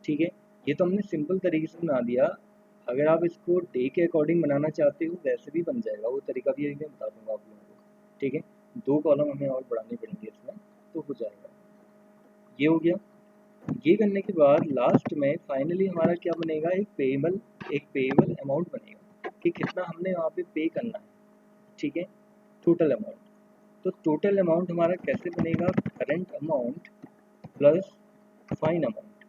ठीक है। ये तो हमने सिंपल तरीके से बना दिया, अगर आप इसको डे के अकॉर्डिंग बनाना चाहते हो वैसे भी बन जाएगा, वो तरीका भी मैं बता दूंगा आप लोगों को, ठीक है। 2 कॉलम हमें और बढ़ाने पड़ेंगे इसमें, तो हो जाएगा। ये हो गया। ये करने के बाद लास्ट में फाइनली हमारा क्या बनेगा, एक पेएबल अमाउंट बनेगा कि कितना हमने वहाँ पे पे करना है, ठीक है, टोटल अमाउंट। तो टोटल अमाउंट हमारा कैसे बनेगा, current amount plus fine amount,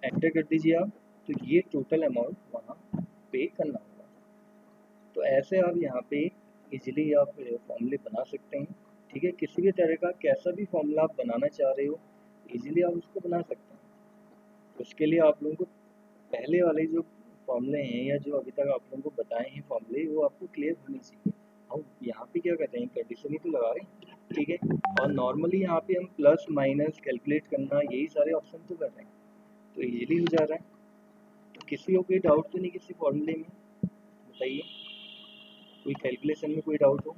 enter कर दीजिए आप, तो ये टोटल अमाउंट वहाँ पे करना होगा। तो ऐसे आप यहाँ पे इजीली आप फॉर्मूले बना सकते हैं, ठीक है। किसी भी तरह का कैसा भी फॉर्मूला आप बनाना चाह रहे हो इजीली आप उसको बना सकते हैं। उसके लिए आप लोगों को पहले वाले जो फॉर्मूले हैं या जो अभी तक आप लोगों को बताए हैं फॉर्मूले, वो आपको क्लियर होने चाहिए। हम यहाँ पे क्या करते हैं, कंडीशन ही तो लगा रहे हैं, ठीक है, और नॉर्मली यहाँ पे हम प्लस माइनस कैलकुलेट करना यही सारे ऑप्शन तो कर रहे हैं, तो इजीली हो जा रहा है। तो किसी को कोई डाउट तो नहीं किसी फॉर्मूले में, बताइए, कोई कैलकुलेशन में कोई डाउट हो,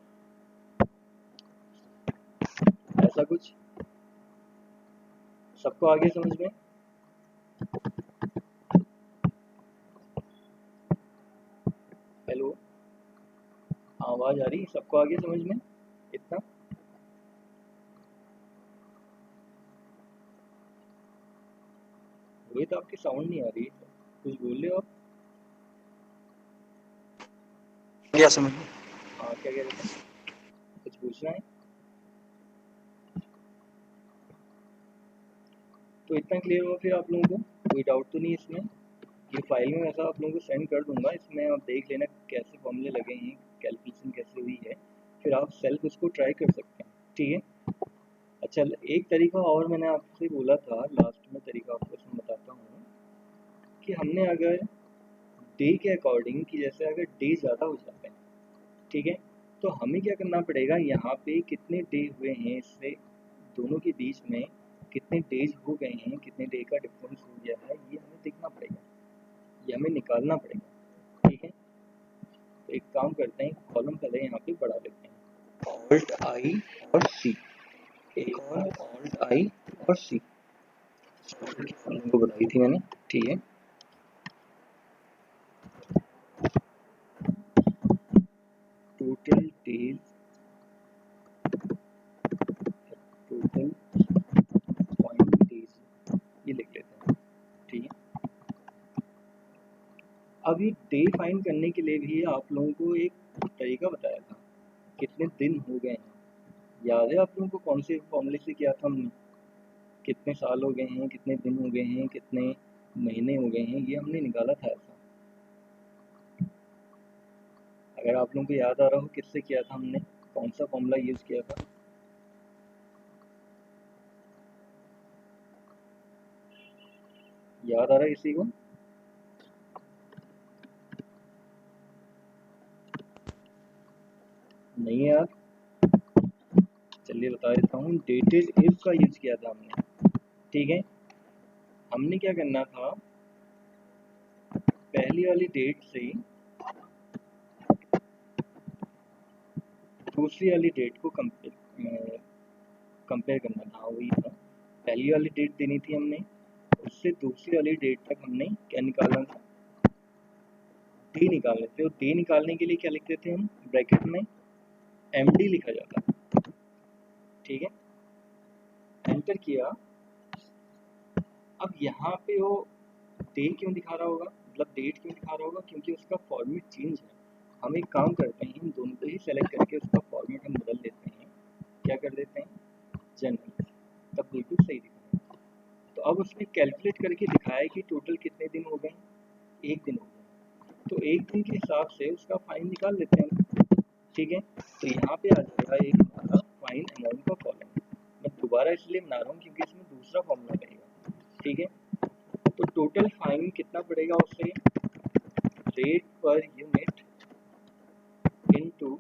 ऐसा कुछ सबको आगे समझ में? हेलो, आवाज़ आ रही, सबको आगे समझ में इतना? वही तो आपकी साउंड नहीं आ रही, कुछ बोल रहे हो आप? क्या समझ में? हाँ, क्या कह रहे थे, कुछ पूछना है? तो इतना क्लियर हुआ फिर आप लोगों को, कोई डाउट तो नहीं इसमें? ये फाइल में वैसा आप लोगों को सेंड कर दूंगा, इसमें आप देख लेना कैसे फॉर्मूले लगे हैं, कैलकुलेशन कैसे हुई है, फिर आप सेल्फ उसको ट्राई कर सकते हैं, ठीक है। अच्छा, एक तरीका और मैंने आपसे बोला था लास्ट में, तरीका आपको इसमें बताता हूँ कि हमने अगर डे के अकॉर्डिंग, कि जैसे अगर डे ज़्यादा हो जाते हैं, ठीक है, तो हमें क्या करना पड़ेगा, यहाँ पे कितने डे हुए हैं, इससे दोनों के बीच में कितने डेज हो गए हैं, कितने डे का डिफरेंस हो गया है, ये हमें देखना पड़ेगा, ये हमें निकालना पड़ेगा, ठीक है। तो एक काम करते हैं, कॉलम पहले यहाँ पे बढ़ा लेते हैं, ऑल्ट आई और सी, एक और ऑल्ट आई और सी, को बताई थी मैंने, ठीक है। Total days, total point days, ये लिख लेते हैं, ठीक है। अब ये डे फाइंड करने के लिए भी आप लोगों को एक तरीका बताया था, कितने दिन हो गए हैं, याद है आप लोगों को कौन से फॉर्मूले से किया था हमने, कितने साल हो गए हैं, कितने दिन हो गए हैं, कितने महीने हो गए हैं, ये हमने निकाला था ऐसा। अगर आप लोगों को याद आ रहा हो किससे किया था हमने, कौन सा फॉर्मूला यूज़ किया था, याद आ रहा है किसी को? नहीं है यार, चलिए बता देता हूँ, डेटेड इफ का यूज़ किया था हमने, ठीक है। हमने क्या करना था, पहली वाली डेट से दूसरी वाली डेट को कंपेयर करना था, वही था। पहली वाली डेट देनी थी हमने, उससे दूसरी वाली डेट तक हमने क्या निकालना था, डे निकालने थे। और डे निकालने के लिए क्या लिखते थे हम, ब्रैकेट में MD लिखा जाता, ठीक है। एंटर किया, अब यहाँ पे वो डे क्यों दिखा रहा होगा, मतलब डेट क्यों दिखा रहा होगा, क्योंकि उसका फॉर्मेट चेंज है, हम एक काम करते हैं, इन दोनों को ही सेलेक्ट करके उसका फॉर्मेट हम बदल देते हैं। क्या कर देते हैं, जनरल, तब बिल्कुल सही दिखाएगा। तो अब उसने कैलकुलेट करके दिखाया कि टोटल कितने दिन हो गए, 1 दिन हो गए। तो 1 दिन के हिसाब से उसका फाइन निकाल लेते हैं, ठीक है। तो यहाँ पे आ जाएगा एक हमारा फाइन अमाउंट का कॉलम। मैं दोबारा इसलिए बना रहा हूँ क्योंकि इसमें दूसरा फॉर्मूला रहेगा, ठीक है। तो टोटल फाइन कितना पड़ेगा उससे, रेट पर यूनिट इनटू,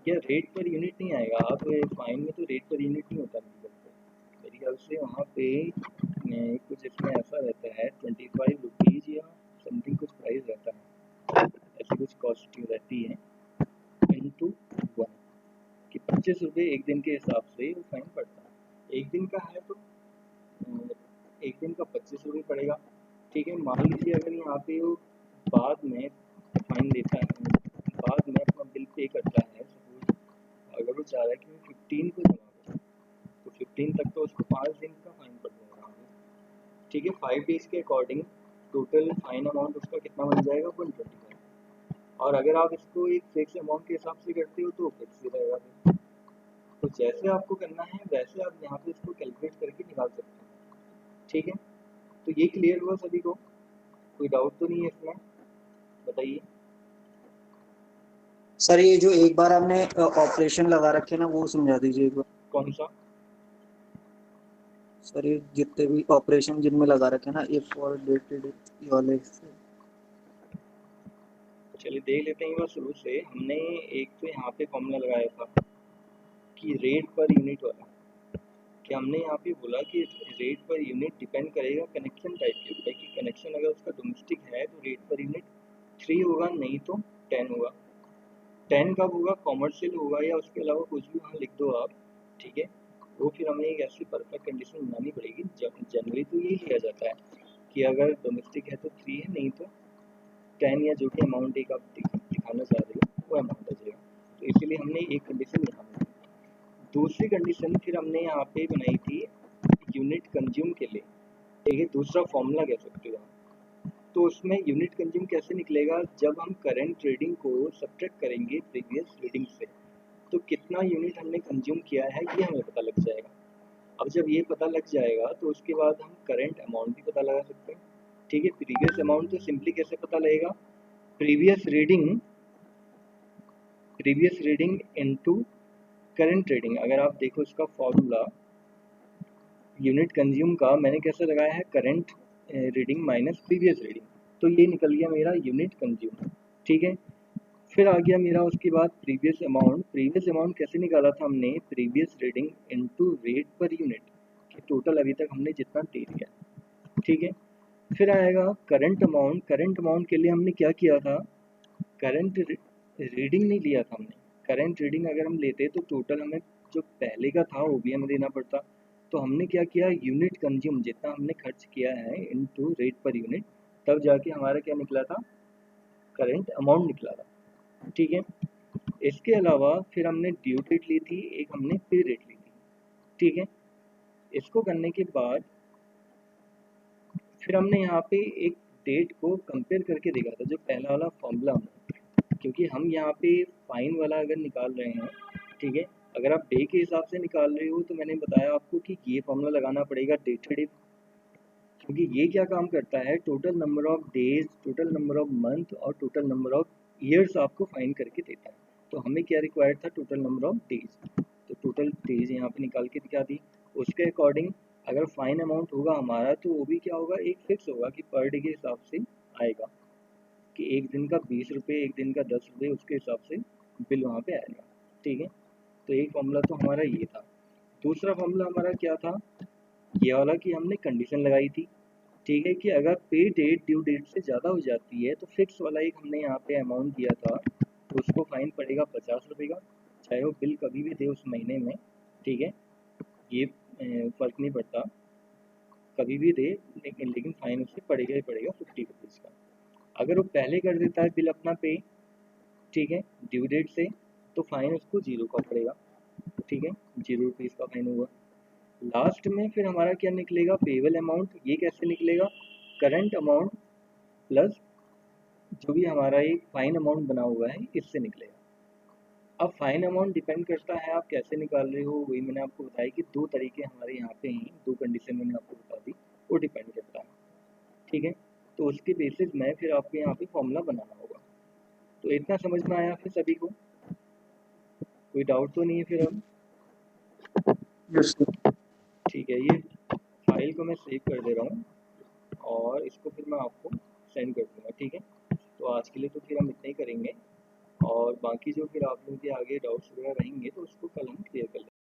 या रेट पर यूनिट नहीं आएगा, आप फाइन में तो रेट पर यूनिट नहीं होता मेरे ख्याल से। वहाँ पे कुछ इसमें ऐसा रहता है 25 रुपीज़ या समथिंग कुछ प्राइस रहता है, ऐसी कुछ कॉस्ट रहती है, इनटू 1 कि 25 रुपये एक दिन के हिसाब से वो फाइन पड़ता है। एक दिन का है तो एक दिन का 25 रुपये पड़ेगा, ठीक है। मान लीजिए अगर यहाँ पे वो बाद में फाइन देता है, बाद में अपना बिल पे करता है, सपोज अगर वो चाह रहा है कि 15 को जमा करें, तो 15 तक तो उसको 5 दिन का फाइन पड़ जाएगा, ठीक है। 5 डेज के अकॉर्डिंग टोटल फाइन अमाउंट उसका कितना बन जाएगा, 125। और अगर आप इसको एक फिक्स अमाउंट के हिसाब से करते हो तो फिक्स ही रहेगा। तो जैसे आपको करना है वैसे आप यहाँ पे इसको कैलकुलेट करके निकाल सकते हैं, ठीक है। तो ये क्लियर हुआ सभी को, कोई डाउट तो नहीं है इसमें, बताइए। सर ये जो एक बार आपने ऑपरेशन लगा रखे ना वो समझा दीजिए एक बार। कौन सा, सर ये जितने भी ऑपरेशन जिनमें लगा रखे ना, एक फॉर डेटेड वाले। चलिए देख लेते हैं। शुरू से हमने एक तो यहाँ पे फॉर्मूला लगाया था कि रेट पर यूनिट वाला, कि हमने यहाँ पे बोला कि रेट पर यूनिट डिपेंड करेगा कनेक्शन टाइप के ऊपर, कि कनेक्शन अगर उसका डोमेस्टिक है तो रेट पर यूनिट 3 होगा, नहीं तो 10 होगा। 10 कब होगा, कॉमर्शियल होगा या उसके अलावा कुछ भी वहाँ लिख दो आप, ठीक है। वो फिर हमें एक ऐसी परफेक्ट कंडीशन बनानी पड़ेगी। जनरली तो यही लिया जाता है कि अगर डोमेस्टिक है तो 3 है, नहीं तो 10 या जो भी अमाउंट एक आप दिखाना चाह रहे हो वो अमाउंट आ जाएगा। तो इसीलिए हमने एक कंडीशन यहाँ बनाई। दूसरी कंडीशन फिर हमने यहाँ पे बनाई थी यूनिट कंज्यूम के लिए, ठीक है, दूसरा फॉर्मूला कह सकते हो आप। तो उसमें यूनिट कंज्यूम कैसे निकलेगा, जब हम करंट ट्रेडिंग को सब्ट्रैक्ट करेंगे प्रीवियस रीडिंग से, तो कितना यूनिट हमने कंज्यूम किया है ये हमें पता लग जाएगा। अब जब ये पता लग जाएगा तो उसके बाद हम करंट अमाउंट भी पता लगा सकते हैं, ठीक है। प्रीवियस अमाउंट तो सिंपली कैसे पता लगेगा, previous reading into current trading. अगर आप देखो इसका फॉर्मूला यूनिट कंज्यूम का मैंने कैसे लगाया है, current reading minus previous reading, तो ये निकल गया मेरा यूनिट कंज्यूम, ठीक है। फिर आ गया मेरा उसके बाद प्रीवियस अमाउंट। प्रीवियस अमाउंट कैसे निकाला था हमने, previous reading into rate per unit, कि टोटल अभी तक हमने जितना दे दिया, ठीक है। फिर आएगा करंट अमाउंट। करंट अमाउंट के लिए हमने क्या किया था, करंट रीडिंग नहीं लिया था हमने। करंट रीडिंग अगर हम लेते तो टोटल हमें जो पहले का था वो भी हमें देना पड़ता। तो हमने क्या किया, यूनिट कंज्यूम जितना हमने खर्च किया है इनटू रेट पर यूनिट, तब जाके हमारा क्या निकला था, करंट अमाउंट निकला था, ठीक है। इसके अलावा फिर हमने ड्यू डेट ली थी, एक हमने पे रेट ली थी, ठीक है। इसको करने के बाद फिर हमने यहाँ पे एक डेट को कंपेयर करके देखा था, जो पहला वाला फॉर्मूला हमने, क्योंकि हम यहाँ पे फाइन वाला अगर निकाल रहे हैं, ठीक है, अगर आप डे के हिसाब से निकाल रहे हो तो मैंने बताया आपको कि ये फॉर्मूला लगाना पड़ेगा डेटेड, क्योंकि ये क्या काम करता है, total number of days, total number of month और टोटल नंबर ऑफ ईयर्स आपको फाइन करके देता है। तो हमें क्या रिक्वायर्ड था, टोटल नंबर ऑफ डेज, तो टोटल डेज यहाँ पे निकाल के दिखा दी। उसके अकॉर्डिंग अगर फाइन अमाउंट होगा हमारा तो वो भी क्या होगा, एक फिक्स होगा कि पर डे के हिसाब से आएगा, कि एक दिन का 20 रुपये, एक दिन का 10 रुपये, उसके हिसाब से बिल वहाँ पे आएगा, ठीक है। तो एक फॉर्मूला तो हमारा ये था। दूसरा फॉर्मूला हमारा क्या था, ये वाला कि हमने कंडीशन लगाई थी, ठीक है, कि अगर पे डेट ड्यू डेट से ज़्यादा हो जाती है तो फिक्स वाला एक हमने यहाँ पे अमाउंट दिया था, तो उसको फाइन पड़ेगा 50 रुपये का, चाहे वो बिल कभी भी दे उस महीने में, ठीक है। ये फ़र्क नहीं पड़ता, कभी भी दे, लेकिन फाइन उससे पड़ेगा ही पड़ेगा 50 रुपीज़ का। अगर वो पहले कर देता है बिल अपना पे, ठीक है, ड्यू डेट से, तो फाइन उसको 0 का पड़ेगा, ठीक है, 0 रुपीज़ का फाइन हुआ। लास्ट में फिर हमारा क्या निकलेगा, पेबल अमाउंट। ये कैसे निकलेगा, करंट अमाउंट प्लस जो भी हमारा एक फाइन अमाउंट बना हुआ है इससे निकलेगा। अब फाइन अमाउंट डिपेंड करता है आप कैसे निकाल रहे हो, वही मैंने आपको बताया कि 2 तरीके हमारे यहाँ पे हैं, 2 कंडीशन मैंने आपको बता दी, वो डिपेंड करता है, ठीक है। तो उसके बेसिस में फिर आपको यहाँ पे फॉर्मूला बनाना होगा। तो इतना समझ में आया फिर सभी को? कोई डाउट तो नहीं है फिर अब? Yes sir. ठीक है, ये फाइल को मैं सेव कर दे रहा हूँ और इसको फिर मैं आपको सेंड कर दूँगा, ठीक है। तो आज के लिए तो फिर हम इतना ही करेंगे और बाकी जो फिर आप लोगों के आगे डाउट्स वगैरह रहेंगे तो उसको कल हम क्लियर कर लेंगे।